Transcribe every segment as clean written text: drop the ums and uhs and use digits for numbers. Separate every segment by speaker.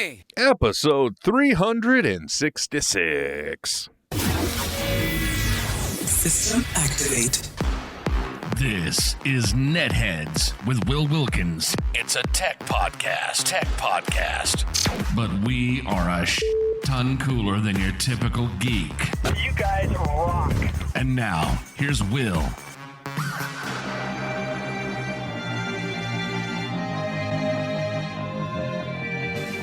Speaker 1: Tony!
Speaker 2: Episode 366.
Speaker 1: System activate.
Speaker 3: This is NetHeads with Will Wilkins. It's a tech podcast. But we are a ton cooler than your typical geek.
Speaker 4: You guys rock.
Speaker 3: And now, here's Will.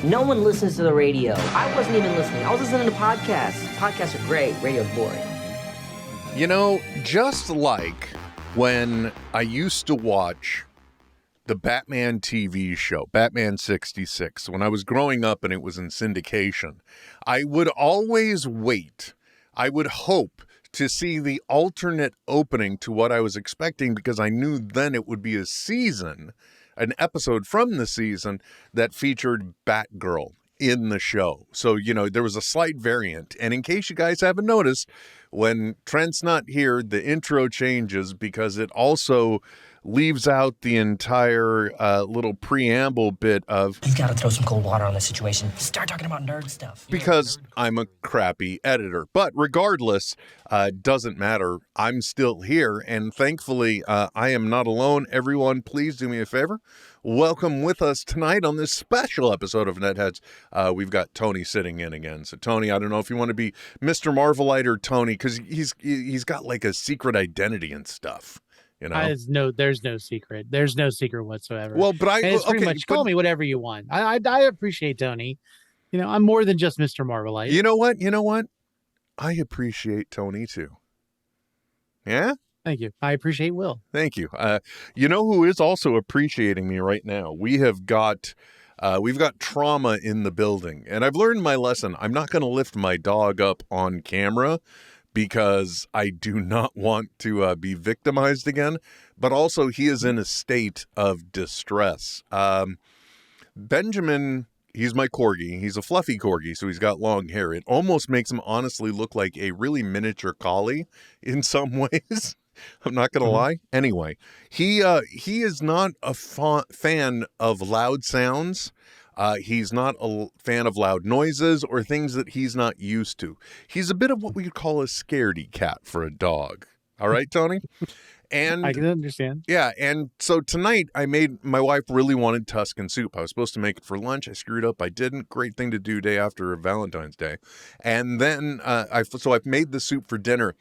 Speaker 5: No one listens to the radio. I wasn't even listening. I was listening to podcasts. Podcasts are great. Radio's boring.
Speaker 2: You know, just like when I used to watch the Batman TV show, Batman 66, when I was growing up and it was in syndication, I would always wait. I would hope to see the alternate opening to what I was expecting because I knew then it would be a season, an episode from the season that featured Batgirl in the show. So, you know, there was a slight variant. And in case you guys haven't noticed, when Trent's not here, the intro changes because it also leaves out the entire little preamble bit of...
Speaker 5: You've got to throw some cold water on this situation. Start talking about nerd stuff.
Speaker 2: Because I'm a crappy editor. But regardless, doesn't matter. I'm still here. And thankfully, I am not alone. Everyone, please do me a favor. Welcome with us tonight on this special episode of NetHeads. We've got Tony sitting in again. So, Tony, I don't know if you want to be Mr. Marvelite or Tony, because he's got like a secret identity and stuff. You know?
Speaker 6: There's no secret. There's no secret whatsoever.
Speaker 2: Well, but
Speaker 6: it's pretty much call me whatever you want. I appreciate Tony. You know, I'm more than just Mr. Marvelite.
Speaker 2: You know what? I appreciate Tony too. Yeah?
Speaker 6: Thank you. I appreciate Will.
Speaker 2: Thank you. You know who is also appreciating me right now? We've got trauma in the building, and I've learned my lesson. I'm not going to lift my dog up on camera because I do not want to be victimized again, but also he is in a state of distress. Benjamin, he's my corgi. He's a fluffy corgi, so he's got long hair. It almost makes him honestly look like a really miniature collie in some ways. I'm not going to lie. Anyway, he is not a fan of loud sounds. He's not a fan of loud noises or things that he's not used to. He's a bit of what we could call a scaredy cat for a dog. All right, Tony? And
Speaker 6: I can understand.
Speaker 2: Yeah, and so tonight my wife really wanted Tuscan soup. I was supposed to make it for lunch. I screwed up. I didn't. Great thing to do day after Valentine's Day. And then I've made the soup for dinner.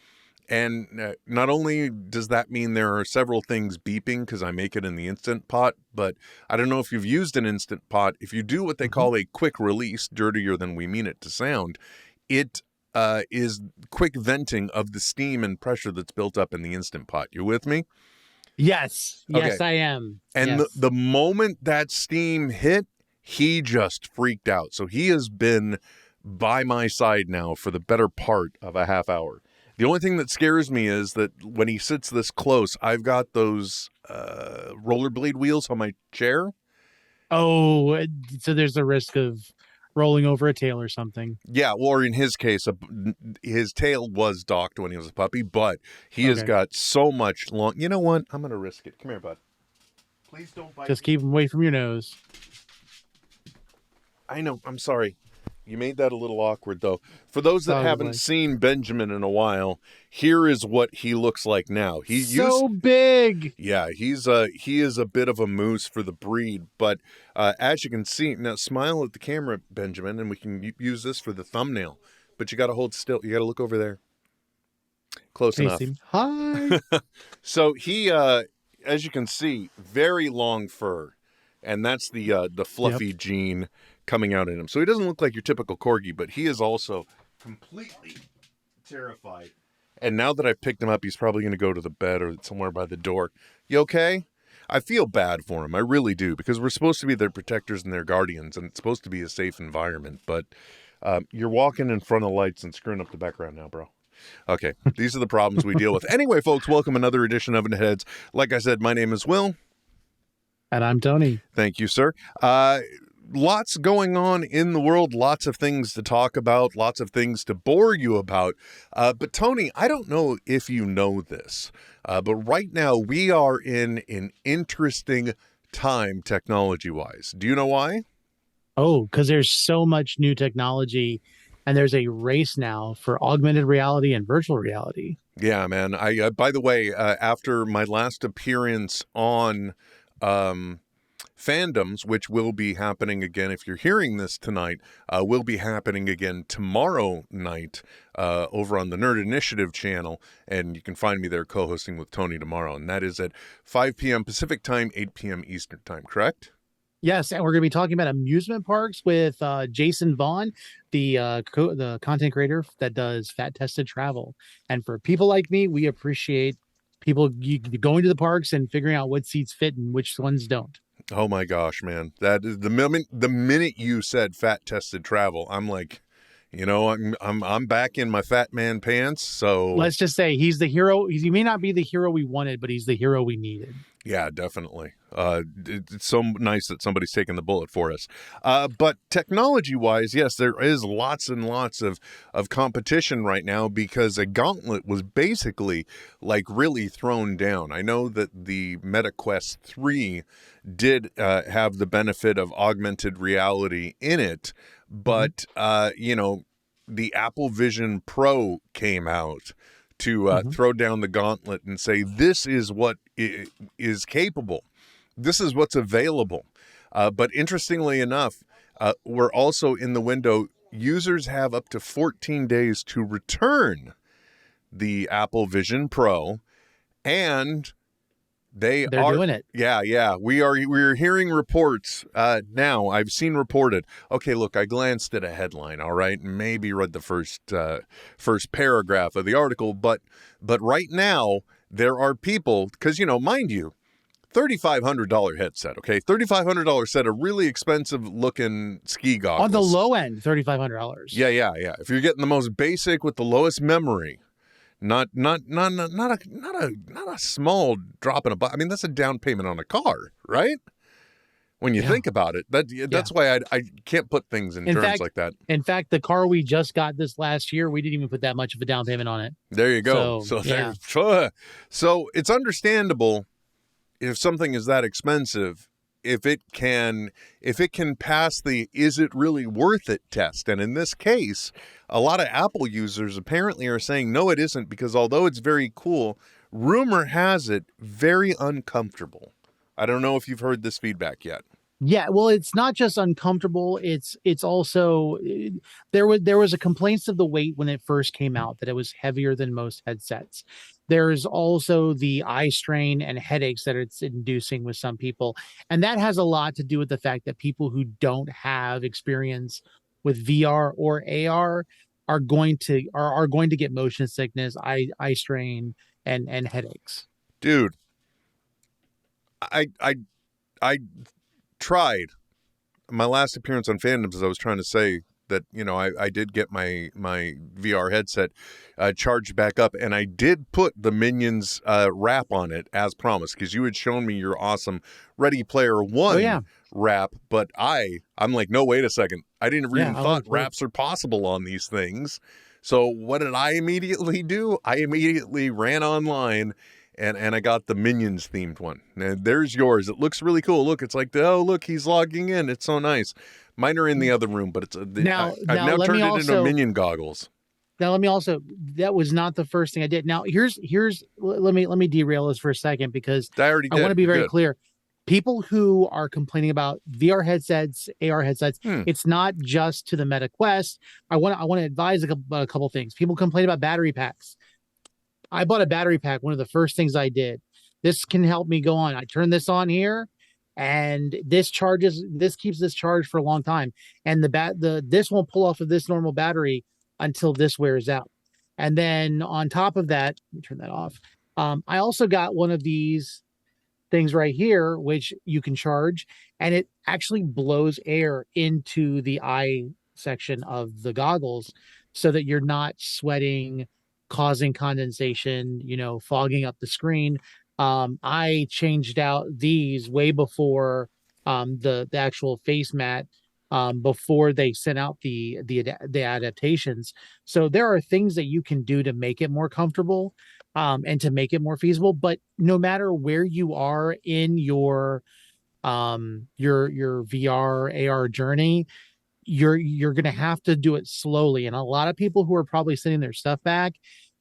Speaker 2: And not only does that mean there are several things beeping because I make it in the Instant Pot, but I don't know if you've used an Instant Pot. If you do what they call a quick release, dirtier than we mean it to sound, it is quick venting of the steam and pressure that's built up in the Instant Pot. You with me?
Speaker 6: Yes.
Speaker 2: Okay.
Speaker 6: Yes, I am.
Speaker 2: And
Speaker 6: yes.
Speaker 2: the moment that steam hit, he just freaked out. So he has been by my side now for the better part of a half hour. The only thing that scares me is that when he sits this close, I've got those rollerblade wheels on my chair.
Speaker 6: Oh, so there's a risk of rolling over a tail or something.
Speaker 2: Yeah, or in his case, his tail was docked when he was a puppy, but he has got so much long... You know what? I'm going to risk it. Come here, bud. Please don't bite
Speaker 6: Just keep him away from your nose.
Speaker 2: I know. I'm sorry. You made that a little awkward, though. For those that haven't seen Benjamin in a while, here is what he looks like now. He's
Speaker 6: so big.
Speaker 2: Yeah, he is a bit of a moose for the breed. But as you can see, now smile at the camera, Benjamin, and we can use this for the thumbnail. But you got to hold still. You got to look over there. Close enough.
Speaker 6: Hi.
Speaker 2: So he, as you can see, very long fur, and that's the fluffy gene coming out in him. So he doesn't look like your typical corgi, but he is also completely terrified. And now that I've picked him up, he's probably going to go to the bed or somewhere by the door. You okay? I feel bad for him. I really do, because we're supposed to be their protectors and their guardians, and it's supposed to be a safe environment. But you're walking in front of lights and screwing up the background now, bro. Okay, these are the problems we deal with. Anyway, folks, welcome another edition of NetHeads. Like I said, my name is Will.
Speaker 6: And I'm Tony.
Speaker 2: Thank you, sir. Lots going on in the world, lots of things to talk about, lots of things to bore you about. But Tony, I don't know if you know this, but right now we are in an interesting time technology-wise. Do you know why?
Speaker 6: Oh, because there's so much new technology, and there's a race now for augmented reality and virtual reality.
Speaker 2: Yeah, man. I by the way, after my last appearance on um, Fandoms, which will be happening again if you're hearing this tonight, will be happening again tomorrow night over on the Nerd Initiative channel, and you can find me there co-hosting with Tony tomorrow, and that is at 5 p.m. Pacific time, 8 p.m. Eastern time. Correct?
Speaker 6: Yes, and we're going to be talking about amusement parks with Jason Vaughn, the content creator that does Fat Tested Travel. And for people like me, we appreciate people going to the parks and figuring out what seats fit and which ones don't.
Speaker 2: Oh my gosh, man! That is the minute you said Fat Tested Travel, I'm like, I'm back in my fat man pants. So
Speaker 6: Let's just say he's the hero. He may not be the hero we wanted, but he's the hero we needed.
Speaker 2: yeah, definitely. It's so nice that somebody's taking the bullet for us. But technology-wise, yes, there is lots and lots of competition right now because a gauntlet was basically like really thrown down. I know that the Meta Quest 3 did have the benefit of augmented reality in it, but the Apple Vision Pro came out to throw down the gauntlet and say, this is what is capable. This is what's available. But interestingly enough, we're also in the window. Users have up to 14 days to return the Apple Vision Pro, and they're
Speaker 6: doing it.
Speaker 2: Yeah. We're hearing reports now. I've seen reported. Okay, look, I glanced at a headline, all right, and maybe read the first paragraph of the article, but right now there are people, because mind you, $3,500 headset, okay, $3,500 set, a really expensive looking ski goggles
Speaker 6: On the low end, $3,500.
Speaker 2: Yeah. If you're getting the most basic with the lowest memory. Not a small drop in a bucket. I mean, that's a down payment on a car, right? When you think about it, that's why I can't put things in terms like that.
Speaker 6: In fact, the car we just got this last year, we didn't even put that much of a down payment on it.
Speaker 2: There you go. So it's understandable if something is that expensive, if it can pass the is it really worth it test. And in this case, a lot of Apple users apparently are saying no, it isn't, because although it's very cool, rumor has it very uncomfortable. I don't know if you've heard this feedback yet.
Speaker 6: Yeah, well, it's not just uncomfortable. It's also there was a complaints of the weight when it first came out, that it was heavier than most headsets. There's also the eye strain and headaches that it's inducing with some people, and that has a lot to do with the fact that people who don't have experience with VR or AR are going to get motion sickness, eye strain, and headaches.
Speaker 2: Dude, I tried my last appearance on Fandoms, as I was trying to say that, I did get my VR headset charged back up, and I did put the Minions wrap on it as promised, because you had shown me your awesome Ready Player One wrap, but I'm like, no, wait a second. I didn't even thought wraps are possible on these things. So what did I immediately do? I immediately ran online and I got the Minions themed one. And there's yours. It looks really cool. Look, it's like, oh, look, he's logging in. It's so nice. Mine are in the other room, but I've now turned it into Minion goggles.
Speaker 6: Now, let me also, that was not the first thing I did. Now, let me derail this for a second, because I want to be very clear. People who are complaining about VR headsets, AR headsets, it's not just to the Meta Quest. I want to advise a couple things. People complain about battery packs. I bought a battery pack. One of the first things I did. This can help me go on. I turn this on here, and this keeps this charged for a long time. And this won't pull off of this normal battery until this wears out. And then on top of that, let me turn that off. I also got one of these things right here, which you can charge, and it actually blows air into the eye section of the goggles so that you're not sweating, causing condensation, fogging up the screen. I changed out these way before the actual face mat, before they sent out the adaptations. So there are things that you can do to make it more comfortable, and to make it more feasible. But no matter where you are in your your VR AR journey, you're going to have to do it slowly. And a lot of people who are probably sending their stuff back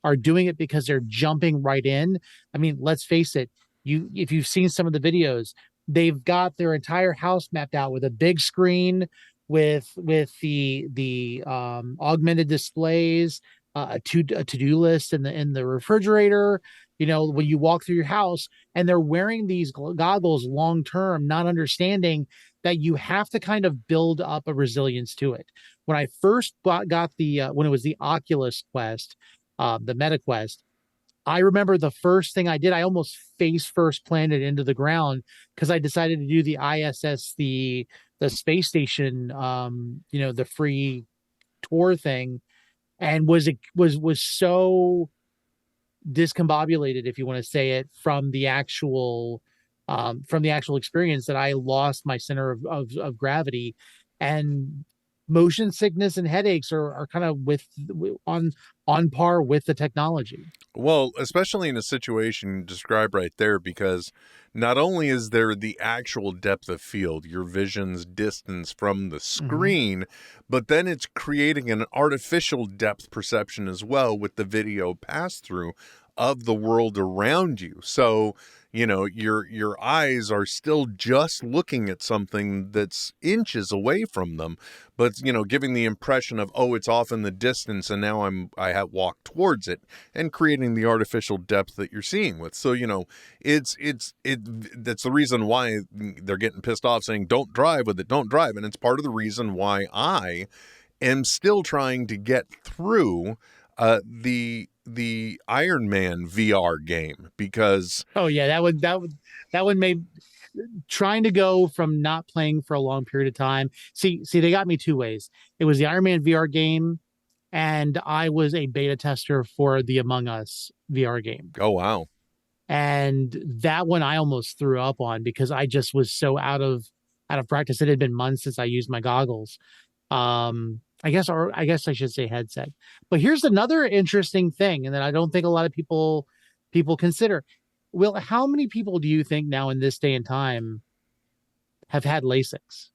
Speaker 6: are doing it because they're jumping right in. I mean, let's face it, if you've seen some of the videos, they've got their entire house mapped out with a big screen with the augmented displays, a to-do list in the refrigerator. You know, when you walk through your house, and they're wearing these goggles long term, not understanding that you have to kind of build up a resilience to it. When I first got the when it was the Oculus Quest, the Meta Quest, I remember the first thing I did, I almost face first planted into the ground because I decided to do the ISS, the space station, the free tour thing, and was so discombobulated, if you want to say it, from the actual experience, that I lost my center of gravity, and motion sickness and headaches are kind of on par with the technology.
Speaker 2: Well, especially in a situation described right there, because not only is there the actual depth of field, your vision's distance from the screen, but then it's creating an artificial depth perception as well with the video pass-through of the world around you. So, you know, your eyes are still just looking at something that's inches away from them, but, you know, giving the impression of, oh, it's off in the distance and now I have walked towards it, and creating the artificial depth that you're seeing with. So, you know, that's the reason why they're getting pissed off saying, don't drive with it, don't drive. And it's part of the reason why I am still trying to get through the Iron Man VR game, because
Speaker 6: that one made trying to go from not playing for a long period of time. See, they got me two ways. It was the Iron Man VR game, and I was a beta tester for the Among Us VR game.
Speaker 2: Oh wow.
Speaker 6: And that one I almost threw up on because I just was so out of practice. It had been months since I used my goggles. I guess I should say headset. But here's another interesting thing, and that I don't think a lot of people consider. Will, how many people do you think now in this day and time have had LASIKs?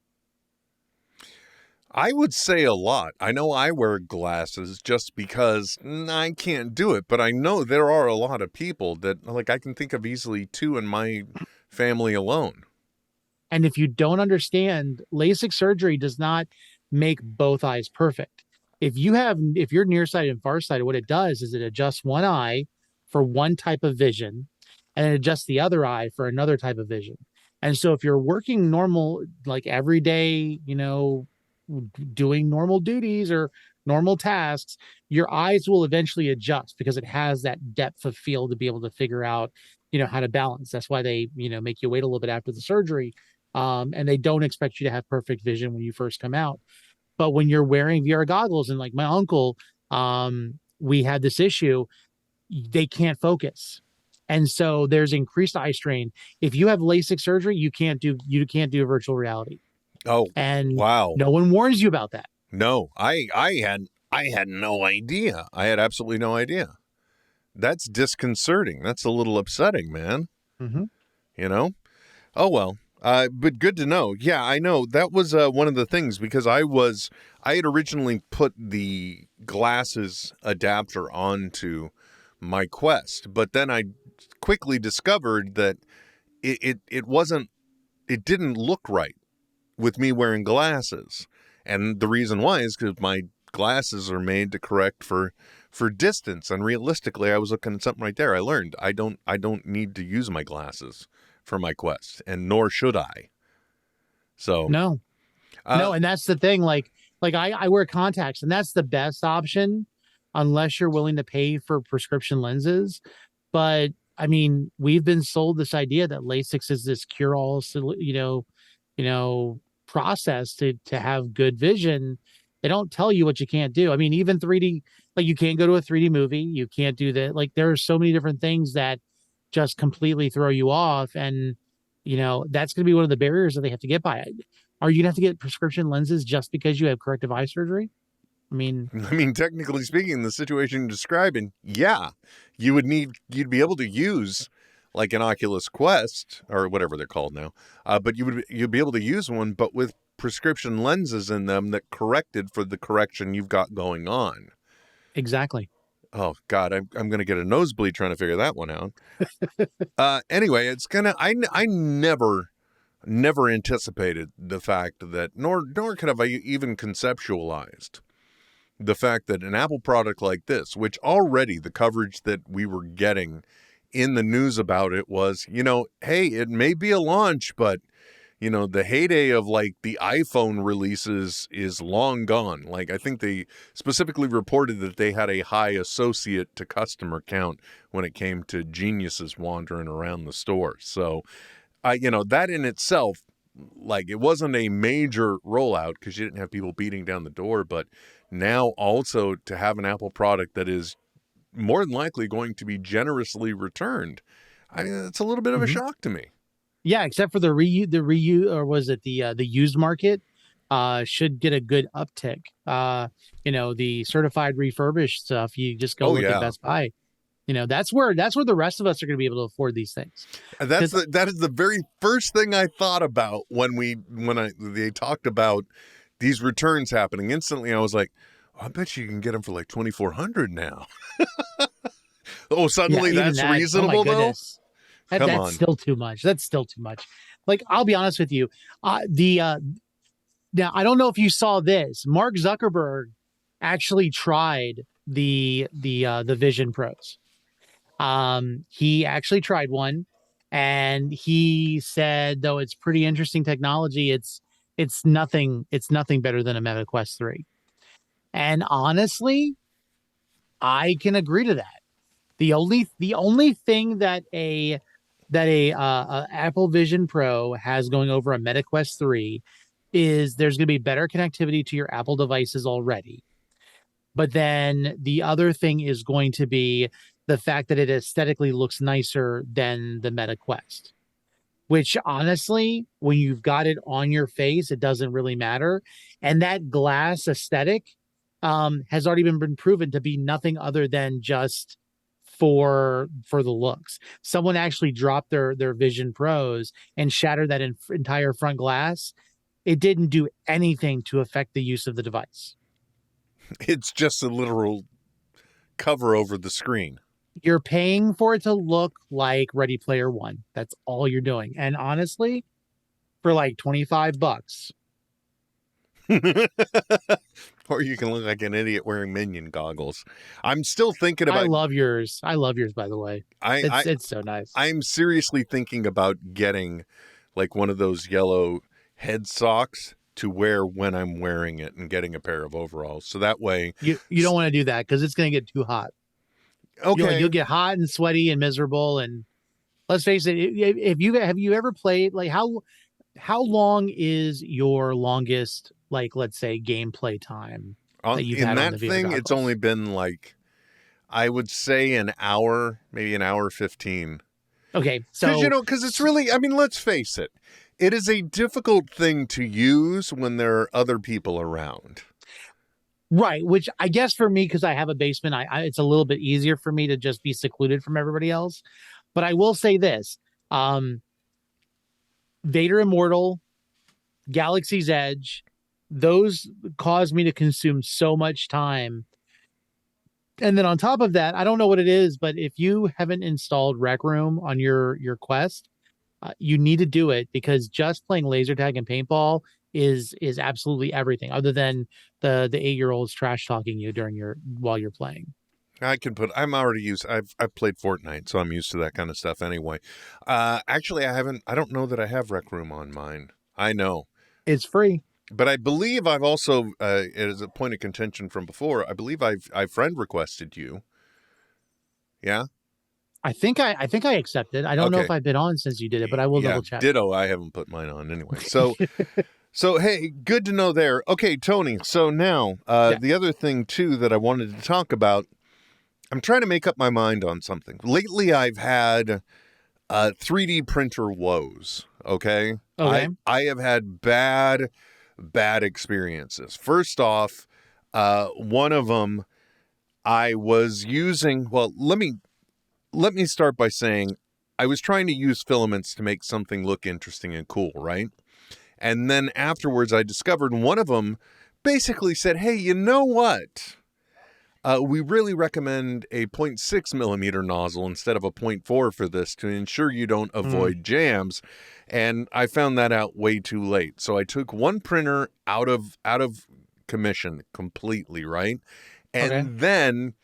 Speaker 2: I would say a lot. I know I wear glasses just because I can't do it, but I know there are a lot of people that, like, I can think of easily 2 in my family alone.
Speaker 6: And if you don't understand, LASIK surgery does not make both eyes perfect. If you're nearsighted and farsighted, what it does is it adjusts one eye for one type of vision, and it adjusts the other eye for another type of vision. And so if you're working normal, like every day, you know, doing normal duties or normal tasks, your eyes will eventually adjust because it has that depth of field to be able to figure out, you know, how to balance. That's why they, you know, make you wait a little bit after the surgery. And they don't expect you to have perfect vision when you first come out. But when you're wearing VR goggles, and like my uncle, we had this issue, they can't focus. And so there's increased eye strain. If you have LASIK surgery, you can't do virtual reality.
Speaker 2: Oh,
Speaker 6: and
Speaker 2: wow.
Speaker 6: No one warns you about that.
Speaker 2: No, I had no idea. I had absolutely no idea. That's disconcerting. That's a little upsetting, man.
Speaker 6: Mm-hmm.
Speaker 2: You know? Oh, well. But good to know. Yeah, I know. That was one of the things, because I had originally put the glasses adapter onto my Quest, but then I quickly discovered that it didn't look right with me wearing glasses. And the reason why is because my glasses are made to correct for distance. And realistically, I was looking at something right there. I learned I don't need to use my glasses for my Quest, and nor should I. So
Speaker 6: no, and that's the thing. Like I wear contacts, and that's the best option, unless you're willing to pay for prescription lenses. But I mean, we've been sold this idea that LASIK is this cure-all, you know, process to have good vision. They don't tell you what you can't do. I mean, even 3D, like you can't go to a 3D movie. You can't do that. Like there are so many different things that just completely throw you off. And, you know, that's going to be one of the barriers that they have to get by. Are you going to have to get prescription lenses just because you have corrective eye surgery? I mean, technically
Speaker 2: speaking, the situation you're describing, yeah, you'd be able to use like an Oculus Quest or whatever they're called now. But you'd be able to use one, but with prescription lenses in them that corrected for the correction you've got going on.
Speaker 6: Exactly.
Speaker 2: Oh God, I'm going to get a nosebleed trying to figure that one out. Anyway, it's I never anticipated the fact that, nor could have I even conceptualized the fact that an Apple product like this, which already the coverage that we were getting in the news about it was, hey, it may be a launch, but the heyday of like the iPhone releases is long gone. Like, I think they specifically reported that they had a high associate to customer count when it came to geniuses wandering around the store. So, that in itself, like, it wasn't a major rollout because you didn't have people beating down the door. But now also to have an Apple product that is more than likely going to be generously returned, I mean, it's a little bit of a shock to me.
Speaker 6: Yeah, except for the used market should get a good uptick. The certified refurbished stuff, you just go look at Best Buy. That's where the rest of us are going to be able to afford these things.
Speaker 2: And that is the very first thing I thought about when they talked about these returns happening. Instantly, I was like, I bet you can get them for like $2,400 now. Oh, suddenly that's reasonable though.
Speaker 6: That's still too much. That's still too much. Like, I'll be honest with you. Now I don't know if you saw this. Mark Zuckerberg actually tried the Vision Pros. He actually tried one, and he said, though it's pretty interesting technology, it's nothing better than a Meta Quest 3. And honestly, I can agree to that. The only thing that a Apple Vision Pro has going over a Meta Quest 3 is there's going to be better connectivity to your Apple devices already. But then the other thing is going to be the fact that it aesthetically looks nicer than the Meta Quest, which honestly, when you've got it on your face, it doesn't really matter. And that glass aesthetic has already been proven to be nothing other than just for the looks. Someone actually dropped their Vision Pros and shattered that entire front glass. It didn't do anything to affect the use of the device.
Speaker 2: It's just a literal cover over the screen.
Speaker 6: You're paying for it to look like Ready Player One. That's all you're doing. And honestly, for like $25.
Speaker 2: Or you can look like an idiot wearing Minion goggles. I'm still thinking about...
Speaker 6: I love yours, by the way. It's so nice.
Speaker 2: I'm seriously thinking about getting like one of those yellow head socks to wear when I'm wearing it, and getting a pair of overalls. So that way...
Speaker 6: You don't want to do that because it's going to get too hot.
Speaker 2: Okay.
Speaker 6: You'll get hot and sweaty and miserable. And let's face it, have you ever played, like, how long is your longest, like, let's say, gameplay time that you've had on the VR goggles?
Speaker 2: It's only been like, I would say an hour, maybe an hour 15.
Speaker 6: Okay, so
Speaker 2: because it's really, I mean, let's face it, it is a difficult thing to use when there are other people around.
Speaker 6: Right, which I guess for me, because I have a basement, it's a little bit easier for me to just be secluded from everybody else. But I will say this: Vader Immortal, Galaxy's Edge, those cause me to consume so much time. And then on top of that, I don't know what it is, but if you haven't installed Rec Room on your Quest, you need to do it, because just playing laser tag and paintball is absolutely everything, other than the 8-year-olds trash talking you while you're playing.
Speaker 2: I'm already used. I've played Fortnite, so I'm used to that kind of stuff anyway. Actually, I don't know that I have Rec Room on mine. I know
Speaker 6: it's free,
Speaker 2: but I believe I've also, as a point of contention from before, I believe I've friend requested you. Yeah. I
Speaker 6: think I accepted. I don't know if I've been on since you did it, but I will double check.
Speaker 2: Ditto. I haven't put mine on anyway. So, hey, good to know there. Okay, Tony. So now, the other thing too that I wanted to talk about, I'm trying to make up my mind on something. Lately, I've had 3D printer woes. Okay. I have had bad experiences. First off, one of them I was using. Well, let me start by saying I was trying to use filaments to make something look interesting and cool, right? And then afterwards, I discovered one of them basically said, hey, you know what? We really recommend a 0.6 millimeter nozzle instead of a 0.4 for this to ensure you don't avoid jams. And I found that out way too late. So I took one printer out of commission completely, right? And then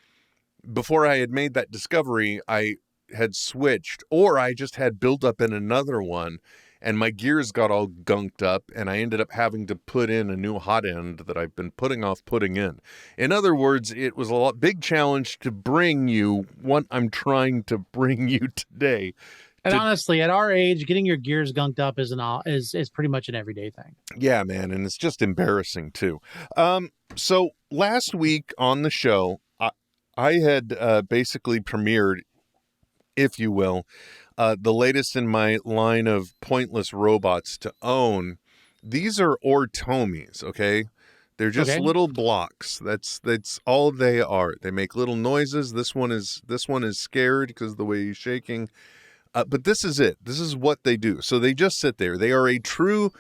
Speaker 2: before I had made that discovery, I had switched, or I just had built up in another one, and my gears got all gunked up, and I ended up having to put in a new hot end that I've been putting off putting in. In other words, it was a big challenge to bring you what I'm trying to bring you today.
Speaker 6: And honestly, at our age, getting your gears gunked up is pretty much an everyday thing.
Speaker 2: Yeah, man, and it's just embarrassing too. So last week on the show, I had basically premiered, if you will, the latest in my line of pointless robots to own. These are ortomies, okay? They're just little blocks. That's all they are. They make little noises. This one is scared because of the way he's shaking. But this is it. This is what they do. So they just sit there. They are a true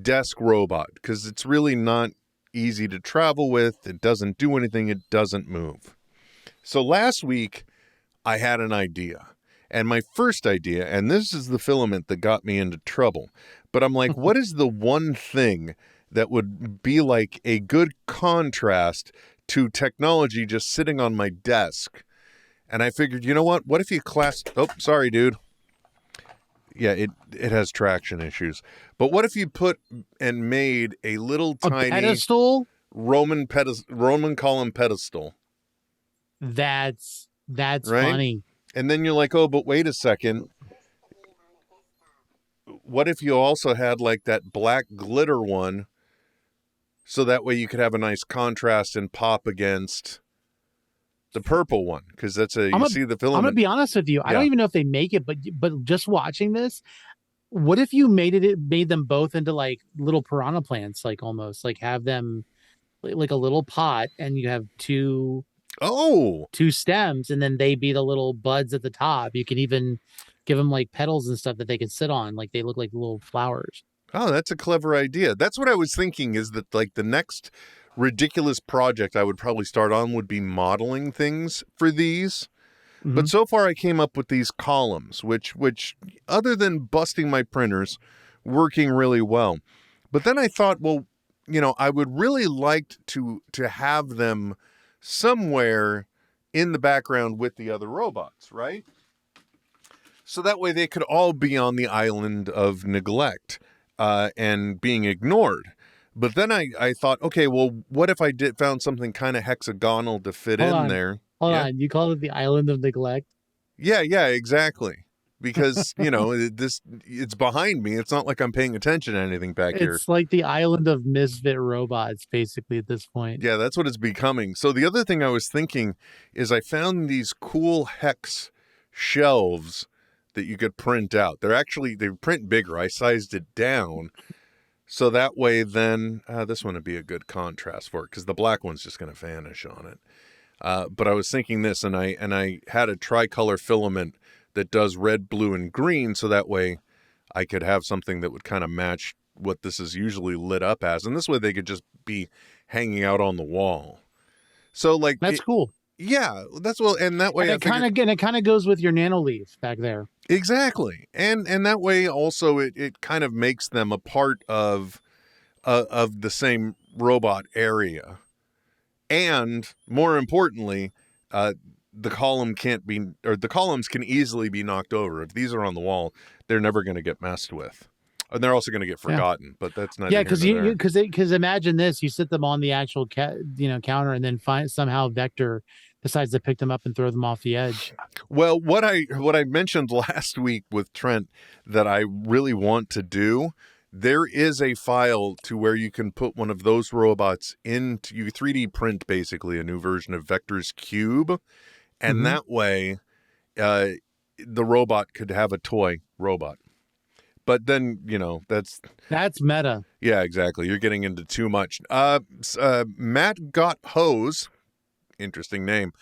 Speaker 2: desk robot because it's really not easy to travel with. It doesn't do anything. It doesn't move. So last week, I had an idea. And my first idea, and this is the filament that got me into trouble, but I'm like, what is the one thing that would be like a good contrast to technology just sitting on my desk? And I figured, you know what? What if you oh, sorry, dude. Yeah, it has traction issues. But what if you put and made a little tiny
Speaker 6: pedestal?
Speaker 2: Roman column pedestal?
Speaker 6: That's right? Funny.
Speaker 2: And then you're like, oh, but wait a second. What if you also had like that black glitter one, so that way you could have a nice contrast and pop against the purple one? Because that's see the filament.
Speaker 6: I'm gonna be honest with you. I don't even know if they make it, but just watching this, what if you made them both into like little piranha plants, like almost like have them like a little pot, and you have two stems, and then they be the little buds at the top. You can even give them like petals and stuff that they can sit on, like they look like little flowers.
Speaker 2: Oh, that's a clever idea. That's what I was thinking, is that like the next ridiculous project I would probably start on would be modeling things for these. But so far I came up with these columns, which other than busting my printers, working really well. But then I thought, well, you know, I would really like to have them somewhere in the background with the other robots, right? So that way they could all be on the island of neglect and being ignored. But then I thought, okay, well, what if I found something kind of hexagonal to fit in there?
Speaker 6: Hold on, you call it the island of neglect?
Speaker 2: Yeah, exactly. Because, you know, it's behind me. It's not like I'm paying attention to anything back here.
Speaker 6: It's like the island of misfit robots, basically, at this point.
Speaker 2: Yeah, that's what it's becoming. So the other thing I was thinking is I found these cool hex shelves that you could print out. They print bigger. I sized it down. So that way then, this one would be a good contrast for it, because the black one's just going to vanish on it. But I was thinking this, and I had a tricolor filament that does red, blue, and green, so that way I could have something that would kind of match what this is usually lit up as. And this way they could just be hanging out on the wall. So like
Speaker 6: that's cool.
Speaker 2: Yeah, that's well, and that way
Speaker 6: and it kind of goes with your nano leaf back there.
Speaker 2: Exactly, and that way also it kind of makes them a part of the same robot area, and more importantly, the columns can easily be knocked over. If these are on the wall, they're never going to get messed with. And they're also going to get forgotten, but that's not.
Speaker 6: Yeah, because imagine this: you sit them on the actual counter, and then somehow Vector decides to pick them up and throw them off the edge.
Speaker 2: Well, what I mentioned last week with Trent that I really want to do, there is a file to where you can put one of those robots into, you 3D print basically a new version of Vector's Cube, and that way, the robot could have a toy robot. But then, that's
Speaker 6: meta.
Speaker 2: Yeah, exactly. You're getting into too much. Matt Got Hose, interesting name,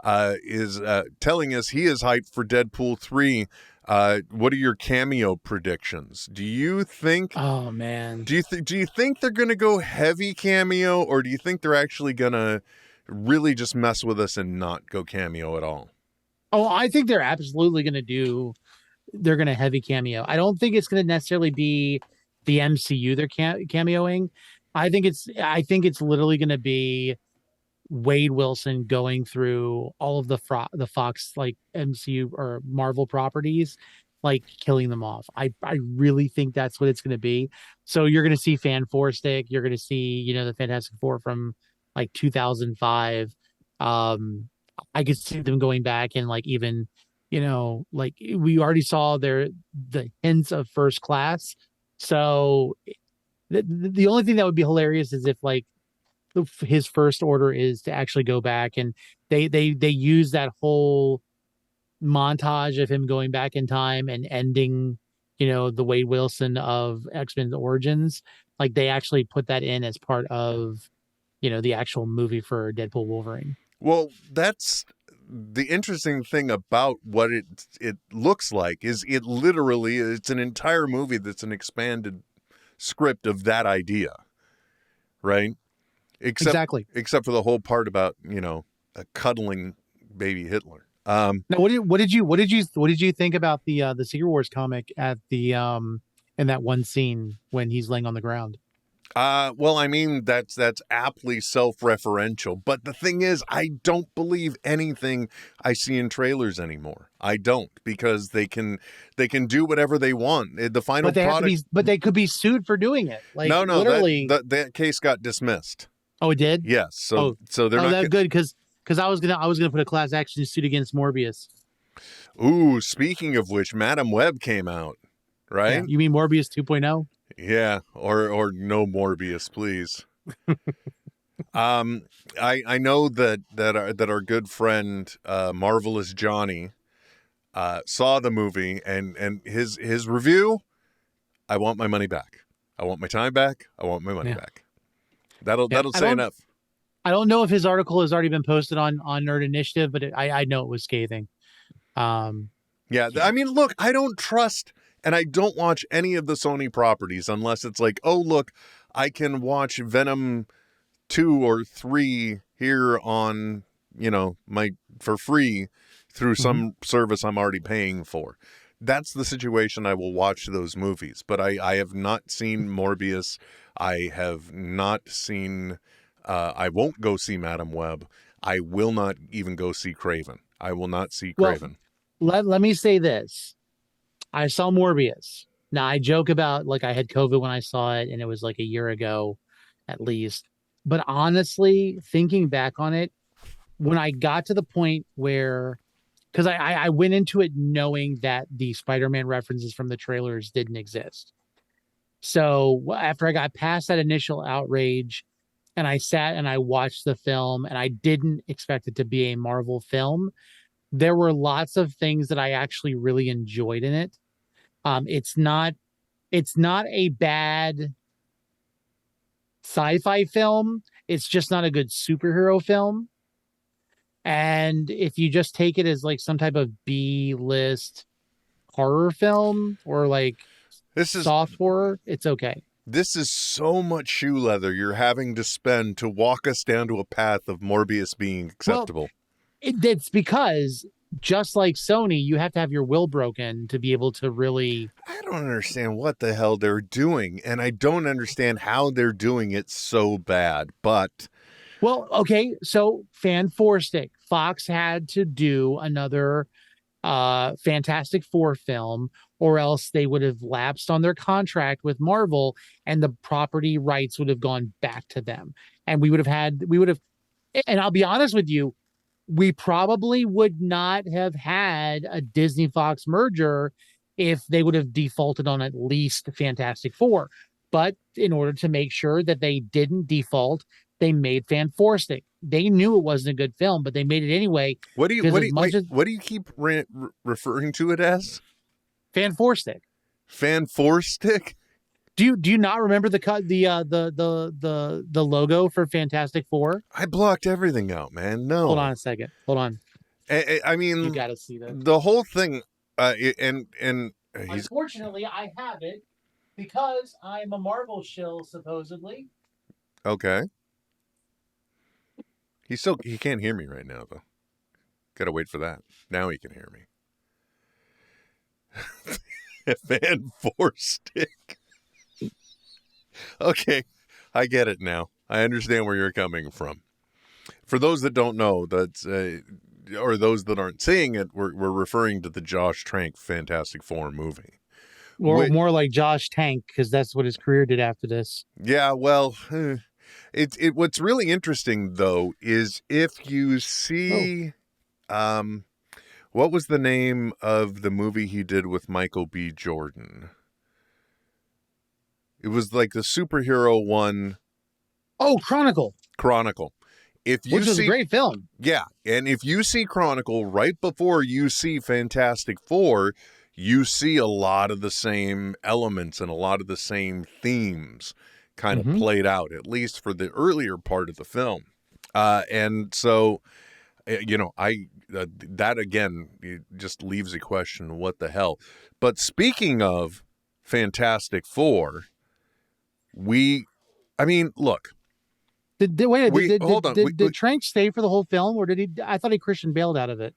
Speaker 2: is telling us he is hyped for Deadpool 3 What are your cameo predictions? Do you think?
Speaker 6: Oh man.
Speaker 2: Do you think they're gonna go heavy cameo, or do you think they're actually gonna really just mess with us and not go cameo at all?
Speaker 6: Oh, I think they're absolutely going to do. They're going to heavy cameo. I don't think it's going to necessarily be the MCU they're cameoing. I think it's literally going to be Wade Wilson going through all of the Fox like MCU or Marvel properties, like killing them off. I really think that's what it's going to be. So you're going to see Fan Four Stick. You're going to see the Fantastic Four from like 2005. I could see them going back and like even like we already saw the hints of First Class. So the only thing that would be hilarious is if like his first order is to actually go back and they use that whole montage of him going back in time and ending the Wade Wilson of X-Men Origins. Like they actually put that in as part of the actual movie for Deadpool Wolverine.
Speaker 2: Well, that's the interesting thing about what it looks like is it's an entire movie that's an expanded script of that idea, right?
Speaker 6: Exactly.
Speaker 2: Except for the whole part about a cuddling baby Hitler.
Speaker 6: Now, what did you think about the Secret Wars comic at the in that one scene when he's laying on the ground?
Speaker 2: Well, I mean, that's aptly self-referential, but the thing is, I don't believe anything I see in trailers anymore. I don't, because they can do whatever they want. The final product,
Speaker 6: but they could be sued for doing it. Like
Speaker 2: no,
Speaker 6: literally,
Speaker 2: that case got dismissed.
Speaker 6: Oh, it did?
Speaker 2: Yes. So they're not
Speaker 6: that good because I was gonna put a class action suit against Morbius.
Speaker 2: Ooh, speaking of which, Madam Web came out, right?
Speaker 6: Yeah, you mean Morbius 2.0?
Speaker 2: Yeah, or no Morbius, please. I know that our good friend Marvelous Johnny saw the movie and his review. I want my money back. I want my time back. I want my money back. That'll say enough.
Speaker 6: I don't know if his article has already been posted on Nerd Initiative, but I know it was scathing.
Speaker 2: Yeah, I mean, look, I don't trust. And I don't watch any of the Sony properties unless it's like, oh, look, I can watch Venom 2 or 3 here on, for free through some service I'm already paying for. That's the situation I will watch those movies. But I have not seen Morbius. I have not seen, I won't go see Madam Web. I will not even go see Craven. I will not see Craven.
Speaker 6: Well, let me say this. I saw Morbius. Now I joke about like I had COVID when I saw it and it was like a year ago at least. But honestly, thinking back on it, when I got to the point where, because I went into it knowing that the Spider-Man references from the trailers didn't exist. So after I got past that initial outrage and I sat and I watched the film and I didn't expect it to be a Marvel film, there were lots of things that I actually really enjoyed in it. It's not a bad sci-fi film. It's just not a good superhero film. And if you just take it as like some type of B-list horror film or like soft horror, it's okay.
Speaker 2: This is so much shoe leather you're having to spend to walk us down to a path of Morbius being acceptable.
Speaker 6: Well, it's because just like Sony, you have to have your will broken to be able to really.
Speaker 2: I don't understand what the hell they're doing, and I don't understand how they're doing it so bad, but.
Speaker 6: Well, okay, so Fan Four Stick. Fox had to do another Fantastic Four film, or else they would have lapsed on their contract with Marvel, and the property rights would have gone back to them. And we would have, and I'll be honest with you, we probably would not have had a Disney Fox merger if they would have defaulted on at least Fantastic Four. But in order to make sure that they didn't default, they made Fan Four Stick. They knew it wasn't a good film, but they made it anyway.
Speaker 2: What do you keep referring to it as?
Speaker 6: Fan Four Stick.
Speaker 2: Fan Four Stick?
Speaker 6: Do you not remember the logo for Fantastic Four?
Speaker 2: I blocked everything out, man. No.
Speaker 6: Hold on a second. Hold on.
Speaker 2: I mean,
Speaker 6: you got to see that.
Speaker 2: The whole thing. and he's
Speaker 6: Unfortunately, I have it because I'm a Marvel shill, supposedly.
Speaker 2: okay. He can't hear me right now though. Gotta wait for that. Now he can hear me. Fan 4 stick. Okay, I get it now. I understand where you're coming from. For those that don't know, that's or those that aren't seeing it, we're referring to the Josh Trank Fantastic Four movie.
Speaker 6: Or more like Josh Tank, because that's what his career did after this.
Speaker 2: Yeah, well, what's really interesting though is if you see, what was the name of the movie he did with Michael B. Jordan? It was like the superhero one.
Speaker 6: Oh, Chronicle.
Speaker 2: Which
Speaker 6: was a great film.
Speaker 2: Yeah, and if you see Chronicle right before you see Fantastic Four, you see a lot of the same elements and a lot of the same themes kind of played out, at least for the earlier part of the film. And so, that again, it just leaves a question, what the hell? But speaking of Fantastic Four, look.
Speaker 6: Did Trank stay for the whole film, or did he? I thought he Christian bailed out of it.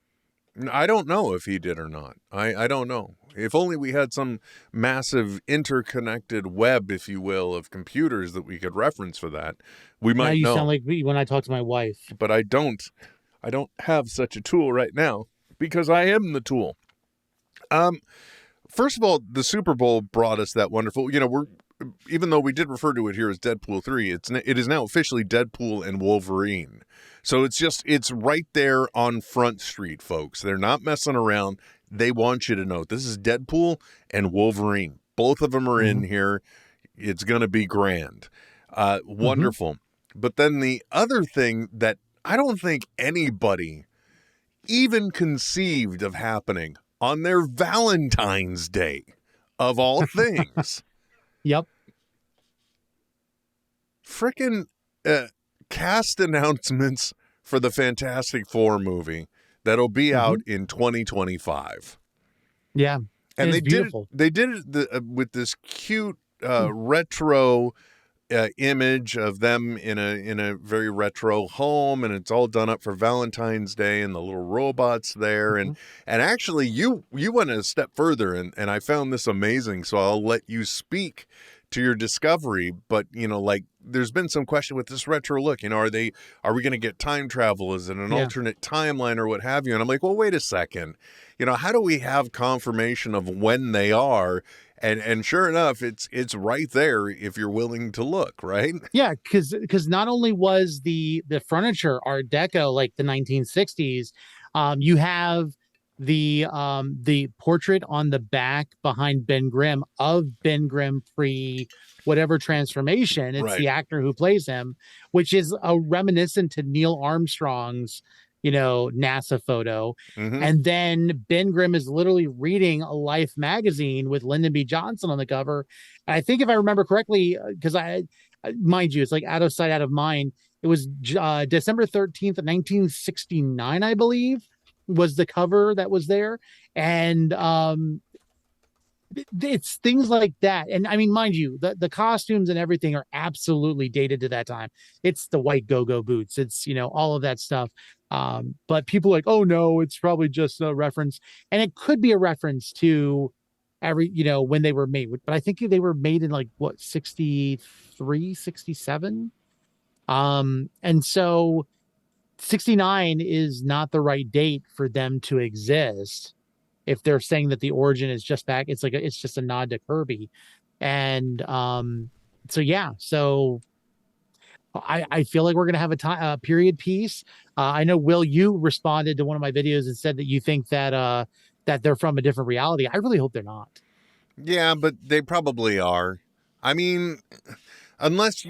Speaker 2: I don't know if he did or not. I don't know. If only we had some massive interconnected web, if you will, of computers that we could reference for that. We might know. Now
Speaker 6: you sound like me when I talk to my wife.
Speaker 2: But I don't have such a tool right now because I am the tool. First of all, the Super Bowl brought us that wonderful, even though we did refer to it here as Deadpool 3, it is now officially Deadpool and Wolverine. So it's right there on Front Street, folks. They're not messing around. They want you to know this is Deadpool and Wolverine. Both of them are in here. It's going to be grand. Wonderful. But then the other thing that I don't think anybody even conceived of happening on their Valentine's Day, of all things.
Speaker 6: Yep.
Speaker 2: Frickin' cast announcements for the Fantastic Four movie that'll be out in 2025.
Speaker 6: Yeah.
Speaker 2: And they did it with this cute retro image of them in a very retro home, and it's all done up for Valentine's Day, and the little robots there. And actually you went a step further, and I found this amazing, so I'll let you speak to your discovery. But there's been some question with this retro look, are we going to get time travel? Is it an alternate timeline or what have you? And I'm like, well, wait a second, how do we have confirmation of when they are? And sure enough, it's right there if you're willing to look, right?
Speaker 6: Yeah, because not only was the furniture Art Deco like the 1960s, you have the portrait on the back behind Ben Grimm of Ben Grimm pre whatever transformation. It's the actor who plays him, which is a reminiscent to Neil Armstrong's NASA photo. And then Ben Grimm is literally reading a Life magazine with Lyndon B. Johnson on the cover. And I think if I remember correctly, because mind you, it's like out of sight, out of mind. It was December 13th, 1969, I believe, was the cover that was there. And it's things like that. And I mean, mind you, the costumes and everything are absolutely dated to that time. It's the white go-go boots. It's, all of that stuff. But people are like, oh no, it's probably just a reference. And it could be a reference to when they were made. But I think they were made in 63, 67. And so 69 is not the right date for them to exist. If they're saying that the origin is just back, it's just a nod to Kirby. And so I feel like we're going to have a period piece. I know, Will, you responded to one of my videos and said that you think that they're from a different reality. I really hope they're not.
Speaker 2: Yeah, but they probably are. I mean, unless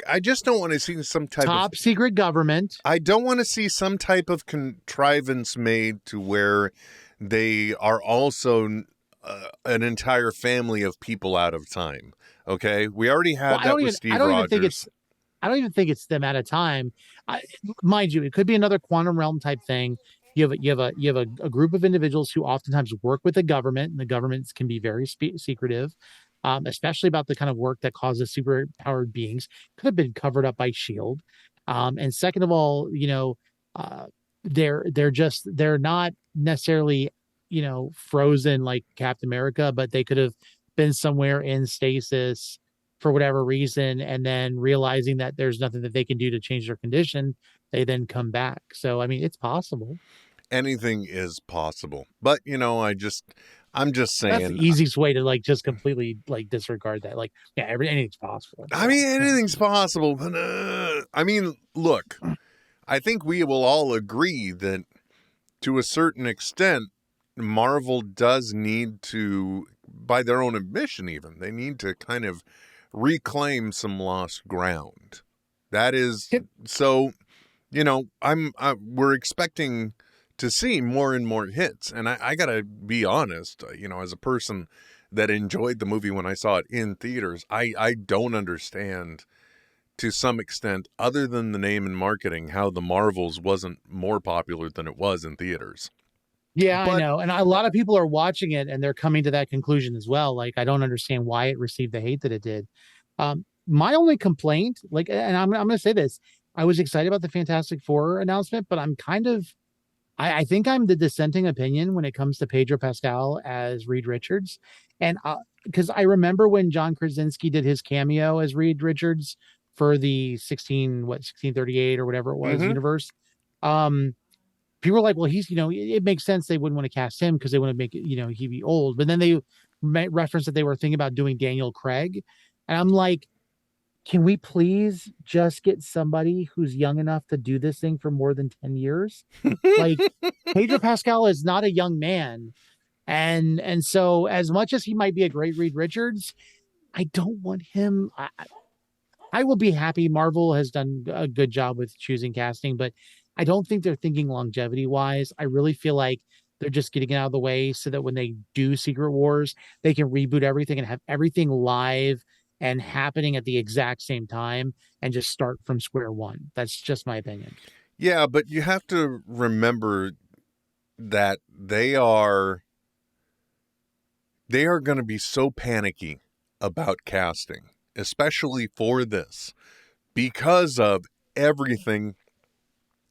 Speaker 2: I just don't want to see some type
Speaker 6: top secret government.
Speaker 2: I don't want to see some type of contrivance made to where they are also an entire family of people out of time. Okay, we already had that with Steve Rogers.
Speaker 6: I don't even think it's them out of time. Mind you, it could be another quantum realm type thing. you have a group of individuals who oftentimes work with the government, and the governments can be very secretive, especially about the kind of work that causes superpowered beings. Could have been covered up by Shield. And second of all, they're not necessarily frozen like Captain America, but they could have been somewhere in stasis for whatever reason, and then realizing that there's nothing that they can do to change their condition, they then come back. So I mean, it's possible.
Speaker 2: Anything is possible, but I'm just saying
Speaker 6: that's the easiest way to like just completely like disregard that. Like, yeah, anything's possible.
Speaker 2: I mean, anything's possible, but I mean, look, I think we will all agree that to a certain extent, Marvel does need to, by their own admission even, they need to kind of reclaim some lost ground. That is, so, we're expecting to see more and more hits. And I gotta be honest, as a person that enjoyed the movie when I saw it in theaters, I don't understand to some extent, other than the name and marketing, how The Marvels wasn't more popular than it was in theaters.
Speaker 6: Yeah, I know. And a lot of people are watching it and they're coming to that conclusion as well. Like, I don't understand why it received the hate that it did. My only complaint, like, and I'm going to say this, I was excited about the Fantastic Four announcement, but I'm kind of, I think I'm the dissenting opinion when it comes to Pedro Pascal as Reed Richards. And because I remember when John Krasinski did his cameo as Reed Richards for the 1638 or whatever it was universe. People were like, well, he's, it makes sense they wouldn't want to cast him because they want to make it, he'd be old. But then they referenced that they were thinking about doing Daniel Craig. And I'm like, can we please just get somebody who's young enough to do this thing for more than 10 years? Like, Pedro Pascal is not a young man. And so as much as he might be a great Reed Richards, I don't want him. I will be happy. Marvel has done a good job with choosing casting, but I don't think they're thinking longevity wise. I really feel like they're just getting it out of the way so that when they do Secret Wars, they can reboot everything and have everything live and happening at the exact same time and just start from square one. That's just my opinion.
Speaker 2: Yeah, but you have to remember that they are going to be so panicky about casting, especially for this, because of everything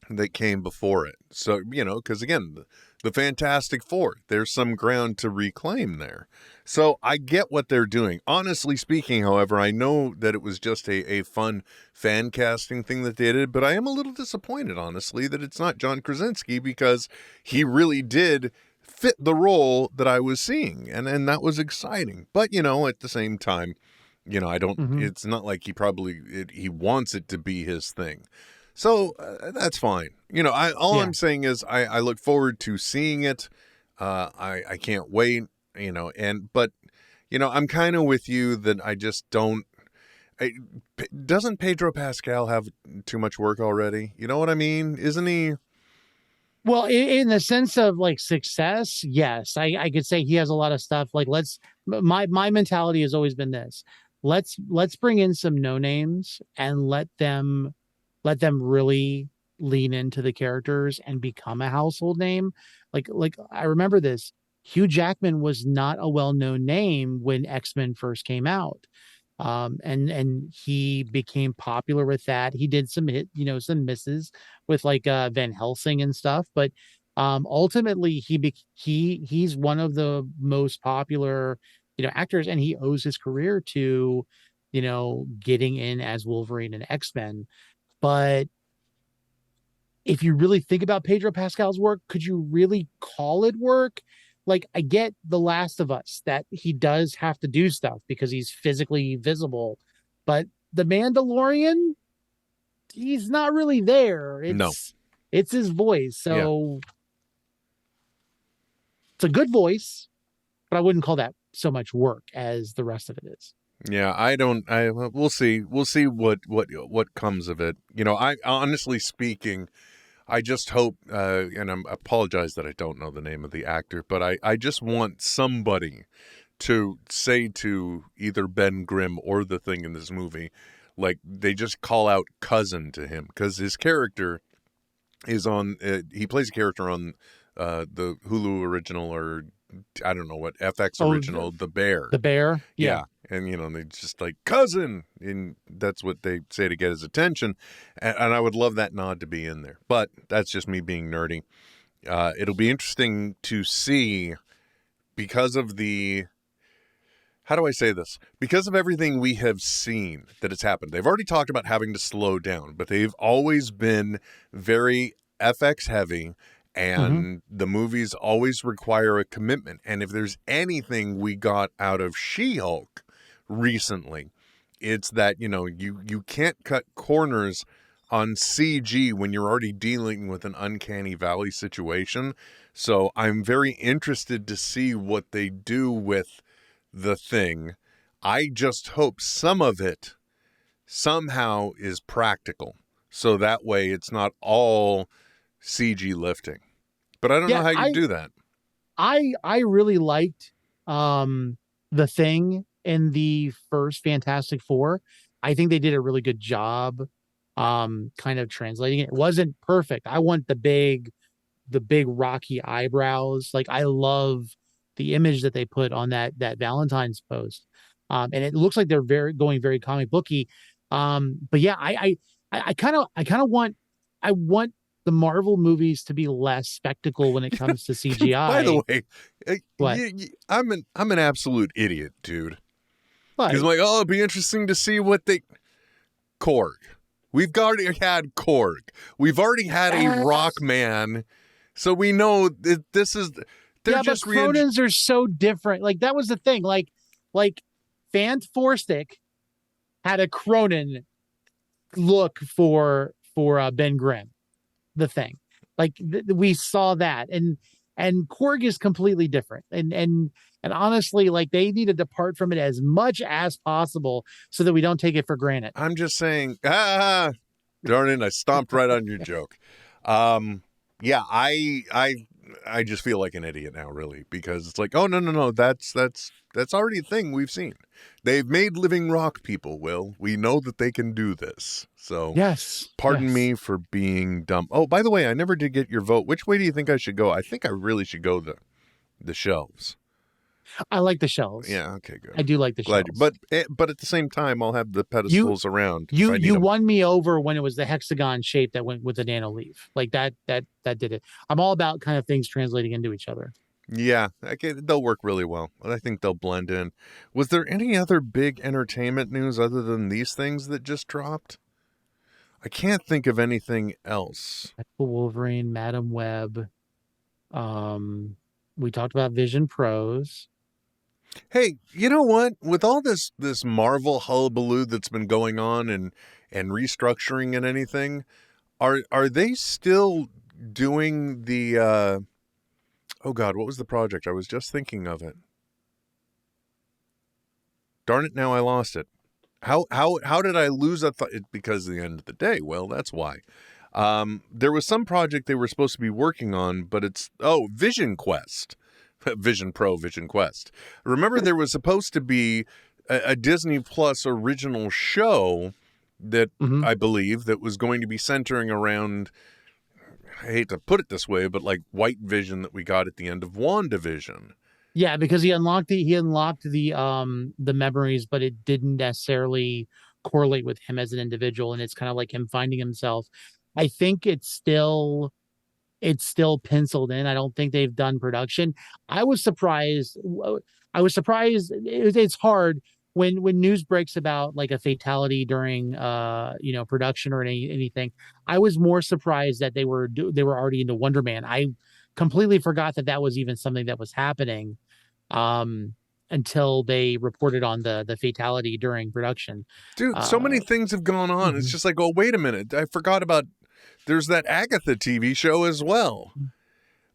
Speaker 2: that came before it. So, because again, the Fantastic Four, there's some ground to reclaim there. So I get what they're doing. Honestly speaking, however, I know that it was just a fun fan casting thing that they did, but I am a little disappointed, honestly, that it's not John Krasinski, because he really did fit the role that I was seeing. And that was exciting. But, at the same time, I don't, it's not like he wants it to be his thing. So that's fine. I'm saying is I look forward to seeing it. I can't wait, but I'm kind of with you that I just don't. Doesn't Pedro Pascal have too much work already? You know what I mean? Isn't he?
Speaker 6: Well, in the sense of like success, yes, I could say he has a lot of stuff. Like, my mentality has always been this: let's bring in some no names and let them really lean into the characters and become a household name. Like I remember this. Hugh Jackman was not a well-known name when X-Men first came out. And he became popular with that. He did some some misses with like Van Helsing and stuff, but ultimately he's one of the most popular actors, and he owes his career to getting in as Wolverine and X-Men. But if you really think about Pedro Pascal's work, could you really call it work? Like, I get The Last of Us, that he does have to do stuff because he's physically visible, but The Mandalorian, he's not really there. It's his voice. So It's a good voice, but I wouldn't call that so much work as the rest of it is.
Speaker 2: Yeah, we'll see. We'll see what comes of it. I honestly speaking, I just hope, and I apologize that I don't know the name of the actor, but I just want somebody to say to either Ben Grimm or the Thing in this movie, like, they just call out cousin to him, because his character is on. He plays a character on the Hulu original, or I don't know what FX original, The Bear.
Speaker 6: The Bear,
Speaker 2: yeah. And they just like cousin, and that's what they say to get his attention. And I would love that nod to be in there, but that's just me being nerdy. It'll be interesting to see because of the. How do I say this? Because of everything we have seen that has happened. They've already talked about having to slow down, but they've always been very FX heavy, and the movies always require a commitment. And if there's anything we got out of She-Hulk recently, it's that, you can't cut corners on CG when you're already dealing with an uncanny valley situation. So I'm very interested to see what they do with the Thing. I just hope some of it somehow is practical, so that way it's not all CG lifting. But I don't know how you do that.
Speaker 6: I really liked the Thing in the first Fantastic Four. I think they did a really good job kind of translating it. It wasn't perfect. I want the big rocky eyebrows. Like, I love the image that they put on that Valentine's post. And it looks like they're going very comic booky. But yeah, I kind of want the Marvel movies to be less spectacle when it comes to CGI.
Speaker 2: By the way, I'm an absolute idiot, dude. Because I'm like, it'd be interesting to see what they Korg. We've already had Korg. We've already had a Rock Man, so we know that this is.
Speaker 6: But Cronins are so different. Like, that was the thing. Like Fant Forstick had a Cronin look for Ben Grimm, the Thing. Like, we saw that, and Korg is completely different. And honestly, like, they need to depart from it as much as possible so that we don't take it for granted.
Speaker 2: I'm just saying, darn it, I stomped right on your joke. Yeah, I just feel like an idiot now, really, because it's like, oh, no, that's already a thing we've seen. They've made living rock people, Will. We know that they can do this. So, pardon me for being dumb. Oh, by the way, I never did get your vote. Which way do you think I should go? I think I really should go the shelves.
Speaker 6: I like the shelves.
Speaker 2: Yeah, okay, good.
Speaker 6: I do like the shelves.
Speaker 2: But at the same time, I'll have the pedestals around.
Speaker 6: You won me over when it was the hexagon shape that went with the nano leaf. Like, that did it. I'm all about kind of things translating into each other.
Speaker 2: Yeah, they'll work really well. I think they'll blend in. Was there any other big entertainment news other than these things that just dropped? I can't think of anything else.
Speaker 6: Wolverine, Madam Web. We talked about Vision Pros.
Speaker 2: Hey, you know what? With all this Marvel hullabaloo that's been going on and restructuring and anything, are they still doing the oh God, what was the project? I was just thinking of it. Darn it, now I lost it. How did I lose that thought? Because at the end of the day, well, that's why. There was some project they were supposed to be working on, but it's Vision Quest. Vision Pro, Vision Quest. Remember, there was supposed to be a Disney Plus original show that I believe that was going to be centering around, I hate to put it this way, but like White Vision that we got at the end of WandaVision.
Speaker 6: Yeah, because he unlocked the memories, but it didn't necessarily correlate with him as an individual, and it's kind of like him finding himself. I think it's still penciled in. I don't think they've done production. I was surprised. It's hard when news breaks about like a fatality during production or anything. I was more surprised that they were already into Wonder Man. I completely forgot that was even something that was happening until they reported on the fatality during production.
Speaker 2: Dude, so many things have gone on. It's just like, oh, wait a minute. I forgot about. There's that Agatha TV show as well.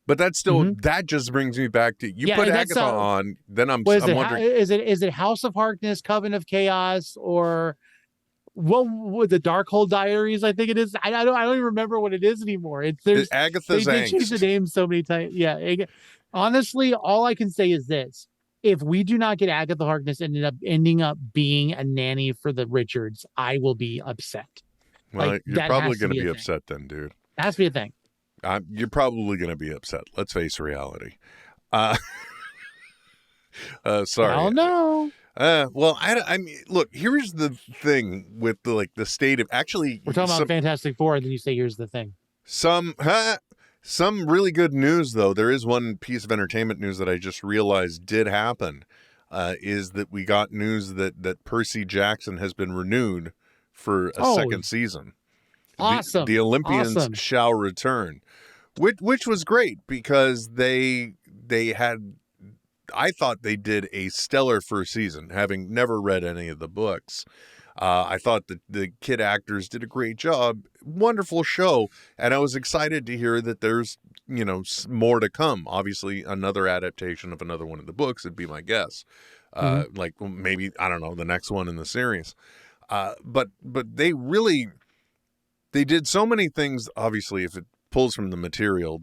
Speaker 2: But that's still that just brings me back to put Agatha on, then I'm wondering,
Speaker 6: is it House of Harkness, Coven of Chaos, or what with the Darkhold Diaries? I think it is. I don't even remember what it is anymore. It's
Speaker 2: Agatha's
Speaker 6: They changed the name so many times. Yeah. Honestly, all I can say is this: if we do not get Agatha Harkness ending up being a nanny for the Richards, I will be upset.
Speaker 2: Well, you're probably going to be upset then, dude.
Speaker 6: It has to be a thing.
Speaker 2: You're probably going to be upset. Let's face reality. Sorry.
Speaker 6: Oh no.
Speaker 2: Well, I mean, look. Here's the thing with the state of actually.
Speaker 6: We're talking about Fantastic Four, and then you say, "Here's the thing."
Speaker 2: Some really good news, though. There is one piece of entertainment news that I just realized did happen. Is that we got news that Percy Jackson has been renewed for a second season.
Speaker 6: Awesome.
Speaker 2: The Olympians shall return, which was great because they had. I thought they did a stellar first season, having never read any of the books. I thought that the kid actors did a great job. Wonderful show. And I was excited to hear that there's, more to come. Obviously, another adaptation of another one of the books would be my guess. Like maybe, I don't know, the next one in the series. But they did so many things. Obviously, if it pulls from the material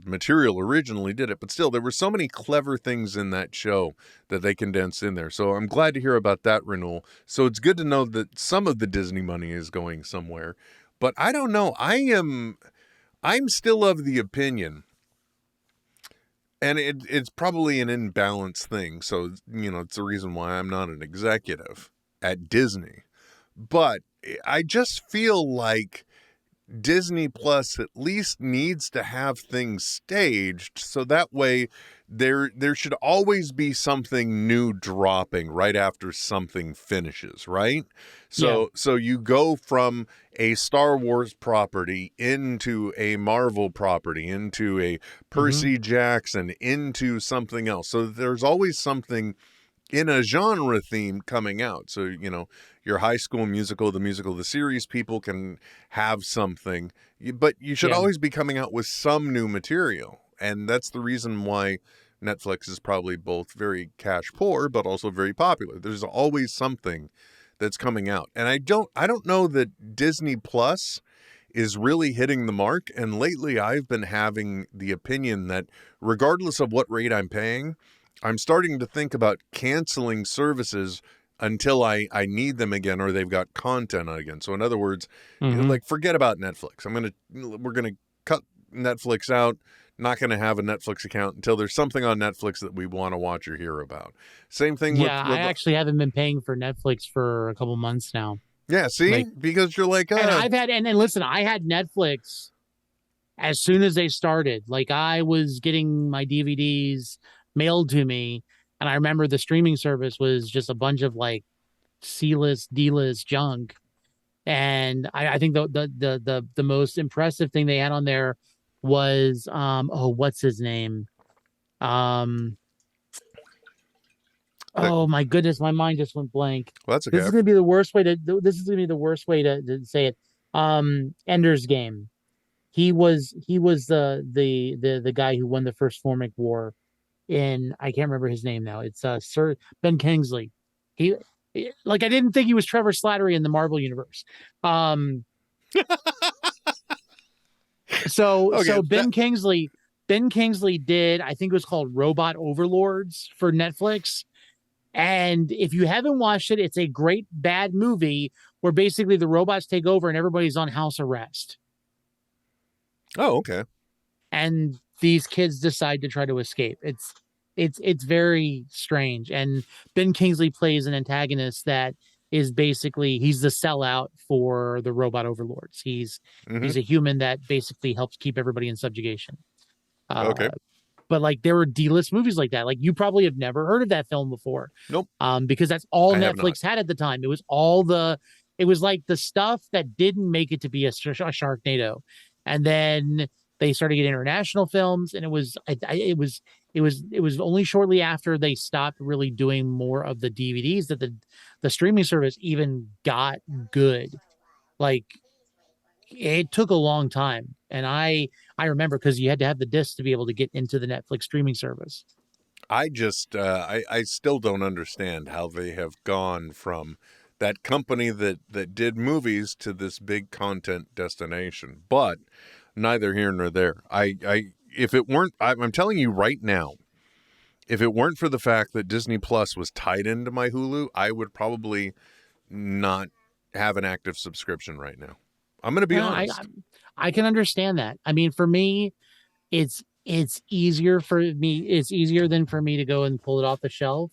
Speaker 2: originally did it, but still there were so many clever things in that show that they condensed in there. So I'm glad to hear about that renewal. So it's good to know that some of the Disney money is going somewhere, but I don't know. I'm still of the opinion, and it's probably an imbalanced thing. So, it's the reason why I'm not an executive at Disney, but I just feel like Disney Plus at least needs to have things staged so that way there should always be something new dropping right after something finishes, right? So you go from a Star Wars property into a Marvel property, into a Percy Jackson, into something else. So there's always something in a genre theme coming out. So, your High School Musical, the series, people can have something, but you should always be coming out with some new material. And that's the reason why Netflix is probably both very cash poor, but also very popular. There's always something that's coming out. And I don't know that Disney Plus is really hitting the mark. And lately I've been having the opinion that regardless of what rate I'm paying, I'm starting to think about canceling services until I need them again or they've got content again. So in other words, forget about Netflix. We're going to cut Netflix out, not going to have a Netflix account until there's something on Netflix that we want to watch or hear about. Same thing with
Speaker 6: I actually haven't been paying for Netflix for a couple months now.
Speaker 2: Yeah, see? Because you're like,
Speaker 6: and I've had and listen, I had Netflix as soon as they started. Like I was getting my DVDs mailed to me, and I remember the streaming service was just a bunch of like C-list, D-list junk. And I think the most impressive thing they had on there was what's his name? Oh my goodness, my mind just went blank.
Speaker 2: Well, that's okay.
Speaker 6: This is gonna be the worst way to say it. Ender's Game. He was the guy who won the first Formic War. I can't remember his name now. It's Sir Ben Kingsley. I didn't think he was Trevor Slattery in the Marvel universe. So Ben Kingsley did, I think it was called Robot Overlords for Netflix. And if you haven't watched it, it's a great bad movie where basically the robots take over and everybody's on house arrest.
Speaker 2: Oh, okay.
Speaker 6: And these kids decide to try to escape. It's very strange. And Ben Kingsley plays an antagonist that is basically, he's the sellout for the robot overlords. He's a human that basically helps keep everybody in subjugation.
Speaker 2: Okay.
Speaker 6: But like there were D-list movies like that. Like you probably have never heard of that film before.
Speaker 2: Nope.
Speaker 6: Because that's all Netflix had at the time. It was like the stuff that didn't make it to be a Sharknado. And then they started getting international films, and it was only shortly after they stopped really doing more of the DVDs that the streaming service even got good. Like it took a long time, and I remember because you had to have the disc to be able to get into the Netflix streaming service.
Speaker 2: I just I still don't understand how they have gone from that company that did movies to this big content destination, but neither here nor there. If it weren't, I'm telling you right now, if it weren't for the fact that Disney Plus was tied into my Hulu, I would probably not have an active subscription right now. I'm going to be honest.
Speaker 6: I can understand that. I mean, for me, it's easier for me. It's easier than for me to go and pull it off the shelf.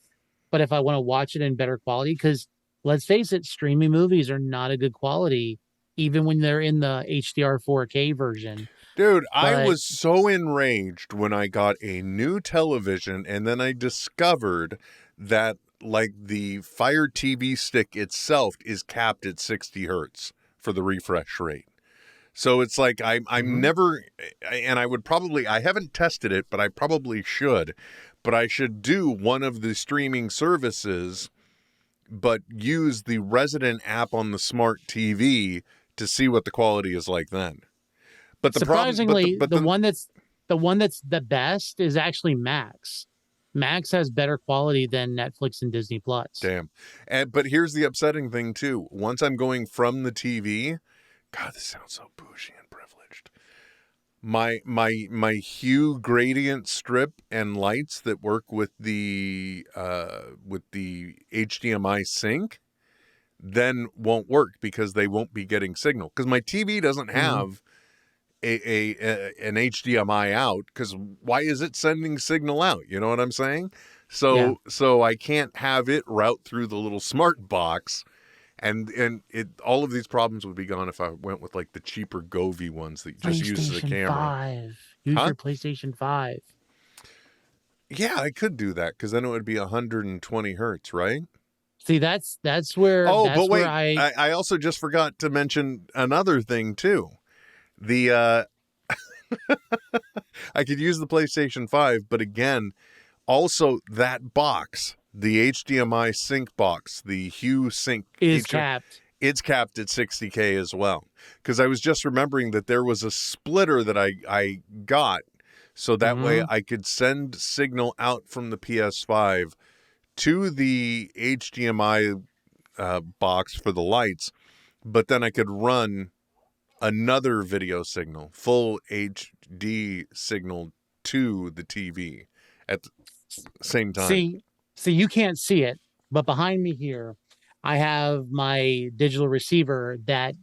Speaker 6: But if I want to watch it in better quality, because let's face it, streaming movies are not a good quality, even when they're in the HDR 4K version.
Speaker 2: Dude, I was so enraged when I got a new television, and then I discovered that like the Fire TV stick itself is capped at 60 hertz for the refresh rate. So it's like I'm never, and I haven't tested it, but I probably should. But I should do one of the streaming services, but use the resident app on the smart TV to see what the quality is like then. But the
Speaker 6: surprisingly, the one that's the best is actually Max. Max has better quality than Netflix and Disney Plus.
Speaker 2: Damn. But here's the upsetting thing too. Once I'm going from the TV, God, this sounds so bougie and privileged. My hue gradient strip and lights that work with the HDMI sync then won't work because they won't be getting signal. Because my TV doesn't have an HDMI out, because why is it sending signal out? You know what I'm saying? So I can't have it route through the little smart box, and all of these problems would be gone if I went with like the cheaper Govee ones that you just use as a camera.
Speaker 6: Use your PlayStation 5.
Speaker 2: Yeah, I could do that, because then it would be 120 hertz, right?
Speaker 6: See, that's where.
Speaker 2: Oh,
Speaker 6: that's
Speaker 2: but wait,
Speaker 6: where
Speaker 2: I also just forgot to mention another thing too. The I could use the PlayStation 5, but again, also that box, the HDMI sync box, the Hue sync
Speaker 6: is capped.
Speaker 2: It's capped at 60K as well. Because I was just remembering that there was a splitter that I got, so that way I could send signal out from the PS5 to the HDMI box for the lights, but then I could run another video signal, full HD signal, to the TV at the same time.
Speaker 6: See, you can't see it, but behind me here, I have my digital receiver that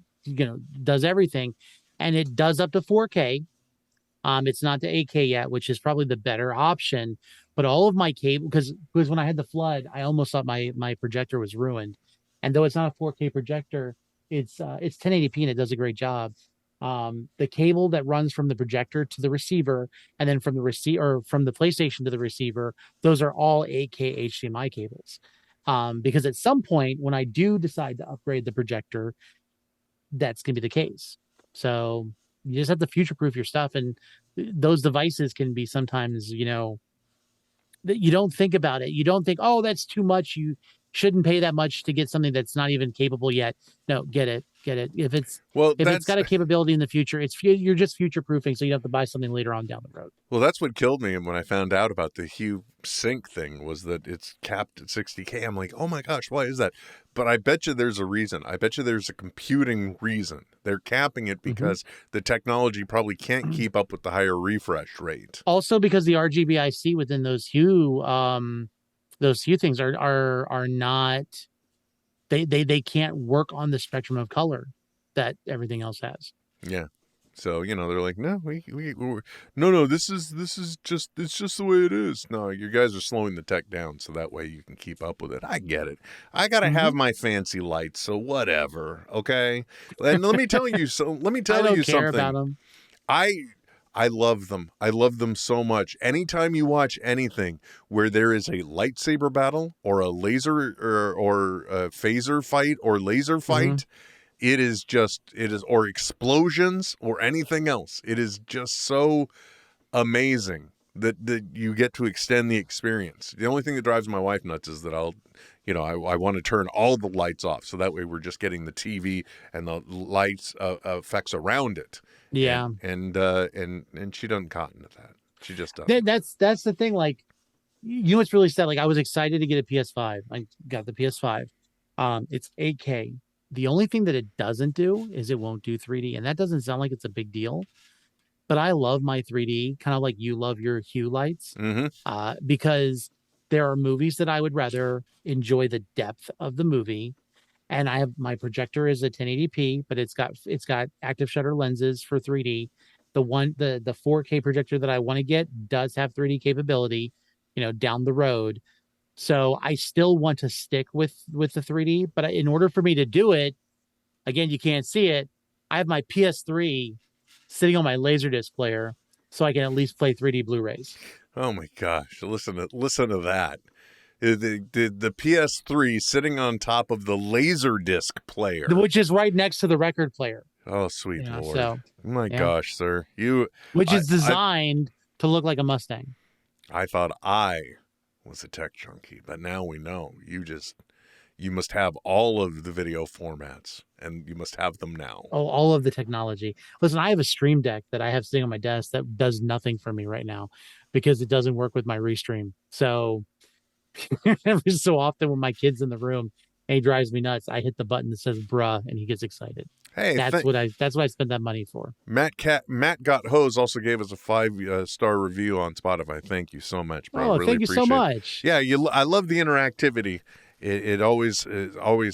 Speaker 6: does everything, and it does up to 4K. It's not to 8K yet, which is probably the better option. But all of my cable, because when I had the flood, I almost thought my projector was ruined. And though it's not a 4K projector, it's 1080p and it does a great job. The cable that runs from the projector to the receiver, and then from the from the PlayStation to the receiver, those are all 8K HDMI cables. Because at some point, when I do decide to upgrade the projector, that's going to be the case. So you just have to future-proof your stuff, and those devices can be sometimes, that you don't think about it. You don't think, oh, that's too much. You shouldn't pay that much to get something that's not even capable yet. No, get it. If it's got a capability in the future, you're just future proofing, so you don't have to buy something later on down the road.
Speaker 2: Well, that's what killed me, and when I found out about the Hue Sync thing, was that it's capped at 60K. I'm like, oh my gosh, why is that? But I bet you there's a reason. I bet you there's a computing reason. They're capping it because the technology probably can't keep up with the higher refresh rate.
Speaker 6: Also, because the RGBIC within those Hue things are not. They can't work on the spectrum of color that everything else has.
Speaker 2: Yeah. So, they're like, no, no, this is just, it's just the way it is. No, you guys are slowing the tech down so that way you can keep up with it. I get it. I got to have my fancy lights, so whatever. Okay. And let me tell you something.
Speaker 6: About them.
Speaker 2: I love them. I love them so much. Anytime you watch anything where there is a lightsaber battle or a laser or a phaser fight or laser fight, it is or explosions or anything else. It is just so amazing that you get to extend the experience. The only thing that drives my wife nuts is that I want to turn all the lights off, so that way we're just getting the TV and the lights effects around it.
Speaker 6: Yeah,
Speaker 2: and she doesn't cotton to that. She just doesn't.
Speaker 6: That's the thing. Like, what's really sad? Like, I was excited to get a PS5. I got the PS5. It's 8K. The only thing that it doesn't do is it won't do 3D, and that doesn't sound like it's a big deal. But I love my 3D, kind of like you love your Hue lights, because there are movies that I would rather enjoy the depth of the movie and I have my projector is a 1080p, but it's got active shutter lenses for 3D. The 4K projector that I want to get does have 3D capability, down the road. So I still want to stick with the 3D, but in order for me to do it, again, you can't see it. I have my PS3 sitting on my Laserdisc player, so I can at least play 3D Blu-rays.
Speaker 2: Oh my gosh! Listen to that. The PS3 sitting on top of the Laserdisc player,
Speaker 6: which is right next to the record player.
Speaker 2: Oh, sweet Lord!
Speaker 6: So,
Speaker 2: my gosh, sir,
Speaker 6: which is designed to look like a Mustang.
Speaker 2: I thought I was a tech junkie, but now we know you must have all of the video formats, and you must have them now.
Speaker 6: Oh, all of the technology. Listen, I have a Stream Deck that I have sitting on my desk that does nothing for me right now because it doesn't work with my Restream. So every so often when my kid's in the room and he drives me nuts, I hit the button that says bruh and he gets excited.
Speaker 2: Hey,
Speaker 6: that's what I spent that money for.
Speaker 2: Matt Got Hose also gave us a 5-star review on Spotify. Thank you so much, bro.
Speaker 6: Oh, really thank you so much.
Speaker 2: Yeah, I love the interactivity. It always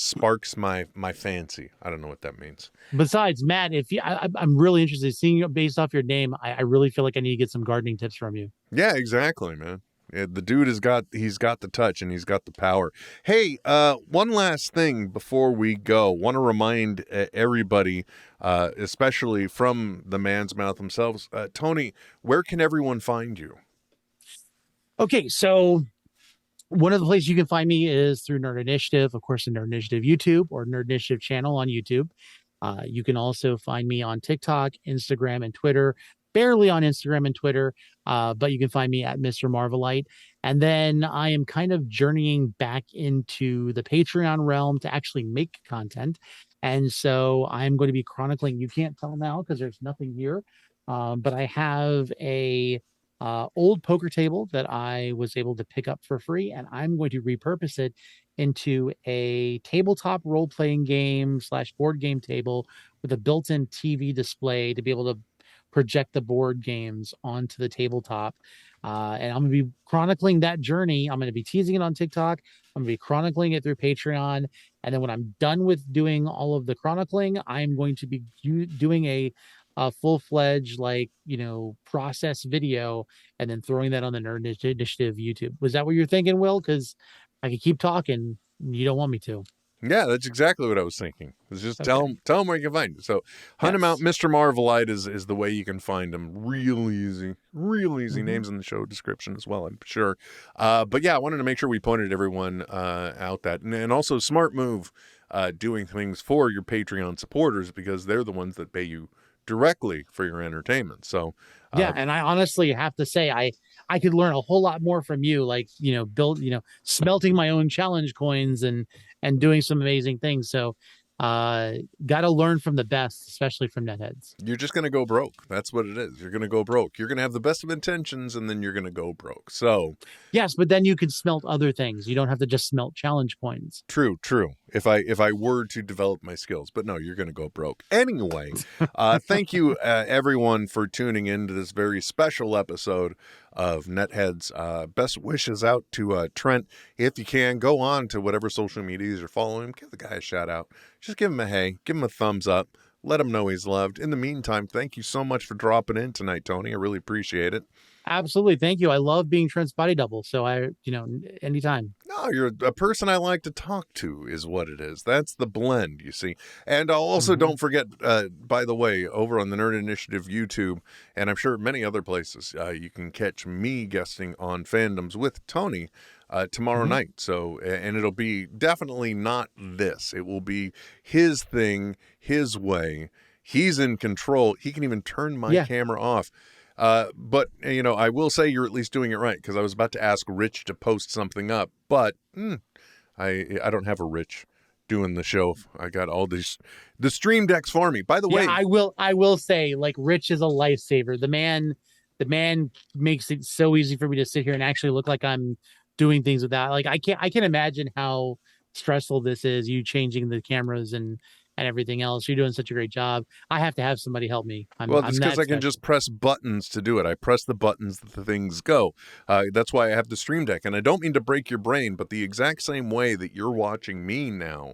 Speaker 2: sparks my fancy. I don't know what that means.
Speaker 6: Besides, Matt, I'm really interested in seeing you based off your name. I really feel like I need to get some gardening tips from you.
Speaker 2: Yeah, exactly, man. Yeah, the dude he's got the touch and he's got the power. Hey, one last thing before we go. Want to remind everybody, especially from the man's mouth themselves, Tony, where can everyone find you?
Speaker 6: Okay, so one of the places you can find me is through Nerd Initiative, of course, the Nerd Initiative YouTube or Nerd Initiative channel on YouTube. You can also find me on TikTok, Instagram, and Twitter. Barely on Instagram and Twitter, but you can find me at Mr. Marvelite. And then I am kind of journeying back into the Patreon realm to actually make content. And so I'm going to be chronicling, you can't tell now because there's nothing here, but I have a old poker table that I was able to pick up for free, and I'm going to repurpose it into a tabletop role-playing game / board game table with a built-in TV display to be able to project the board games onto the tabletop. And I'm going to be chronicling that journey. I'm going to be teasing it on TikTok. I'm going to be chronicling it through Patreon. And then when I'm done with doing all of the chronicling, I'm going to be doing a full-fledged process video and then throwing that on the Nerd Initiative YouTube. Was that what you're thinking, Will? Because I could keep talking. You don't want me to.
Speaker 2: Yeah, that's exactly what I was thinking. It's just tell them where you can find it. So hunt him out. Mr. Marvelite is the way you can find him. Real easy names in the show description as well, I'm sure. But yeah, I wanted to make sure we pointed everyone out that. And also smart move doing things for your Patreon supporters because they're the ones that pay you directly for your entertainment. So
Speaker 6: yeah, and I honestly have to say I could learn a whole lot more from you, like smelting my own challenge coins and doing some amazing things. So got to learn from the best, especially from NetHeads.
Speaker 2: You're just going to go broke. That's what it is. You're going to go broke. You're going to have the best of intentions, and then you're going to go broke. So
Speaker 6: yes, but then you can smelt other things. You don't have to just smelt challenge coins.
Speaker 2: True. If I were to develop my skills, but no, you're going to go broke. Anyway, thank you everyone for tuning in to this very special episode of NetHeads. Best wishes out to Trent. If you can, go on to whatever social medias you're following. Give the guy a shout out. Just give him a hey. Give him a thumbs up. Let him know he's loved. In the meantime, thank you so much for dropping in tonight, Tony. I really appreciate it.
Speaker 6: Absolutely. Thank you. I love being Trent's body double. So anytime.
Speaker 2: No, you're a person I like to talk to is what it is. That's the blend, you see. And I'll also don't forget, by the way, over on the Nerd Initiative YouTube, and I'm sure many other places, you can catch me guesting on Fandoms with Tony tomorrow night. So, and it'll be definitely not this. It will be his thing, his way. He's in control. He can even turn my camera off. But, I will say you're at least doing it right, because I was about to ask Rich to post something up, but I don't have a Rich doing the show. I got all the stream decks for me. By the way,
Speaker 6: I will say, like, Rich is a lifesaver. The man makes it so easy for me to sit here and actually look like I'm doing things without, like, I can't imagine how stressful this is, you changing the cameras and and everything else. You're doing such a great job. I have to have somebody help me.
Speaker 2: It's because I can just press buttons to do it. I press the buttons that the things go. That's why I have the Stream Deck. And I don't mean to break your brain, but the exact same way that you're watching me now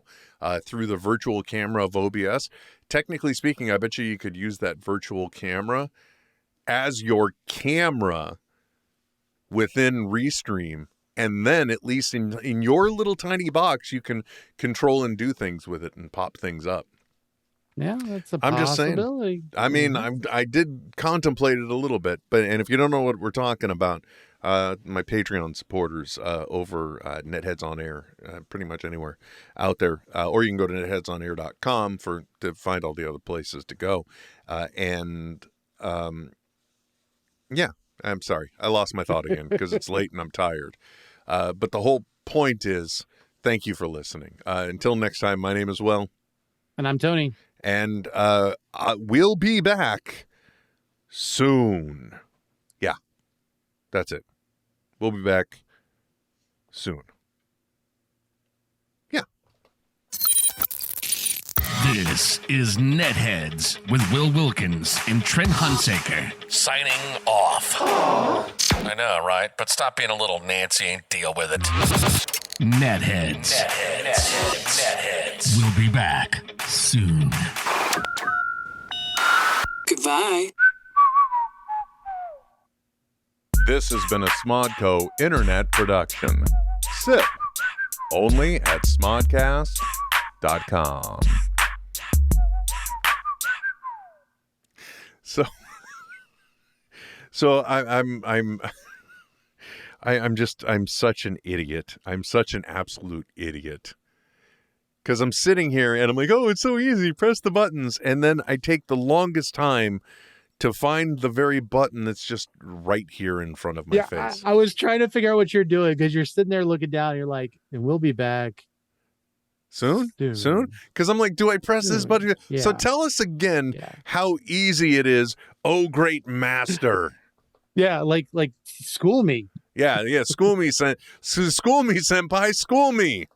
Speaker 2: through the virtual camera of OBS, technically speaking, I bet you could use that virtual camera as your camera within Restream. And then at least in your little tiny box, you can control and do things with it and pop things up.
Speaker 6: Yeah, that's a
Speaker 2: I'm
Speaker 6: possibility.
Speaker 2: just saying. I mean, I did contemplate it a little bit, and if you don't know what we're talking about, my Patreon supporters over NetHeads on Air, pretty much anywhere out there, or you can go to netheadsonair.com to find all the other places to go, yeah. I'm sorry. I lost my thought again because it's late and I'm tired. But the whole point is, thank you for listening. Until next time, my name is Will.
Speaker 6: And I'm Tony.
Speaker 2: And we'll be back soon. Yeah, that's it. We'll be back soon. Yeah.
Speaker 3: This is NetHeads with Will Wilkins and Trent Hunsaker. Signing off. I know, right? But stop being a little Nancy and deal with it. NetHeads. NetHeads. We'll be back soon.
Speaker 1: Goodbye.
Speaker 2: This has been a Smodco Internet production. Sip. Only at smodcast.com. So I'm such an idiot. I'm such an absolute idiot. Because I'm sitting here and I'm like, oh, it's so easy. Press the buttons. And then I take the longest time to find the very button that's just right here in front of my face.
Speaker 6: I was trying to figure out what you're doing because you're sitting there looking down. And you're like, and we'll be back.
Speaker 2: Soon? Because I'm like, do I press this button? Yeah. So tell us again how easy it is. Oh, great master.
Speaker 6: Yeah, like school me.
Speaker 2: Yeah. School me, senpai. School me.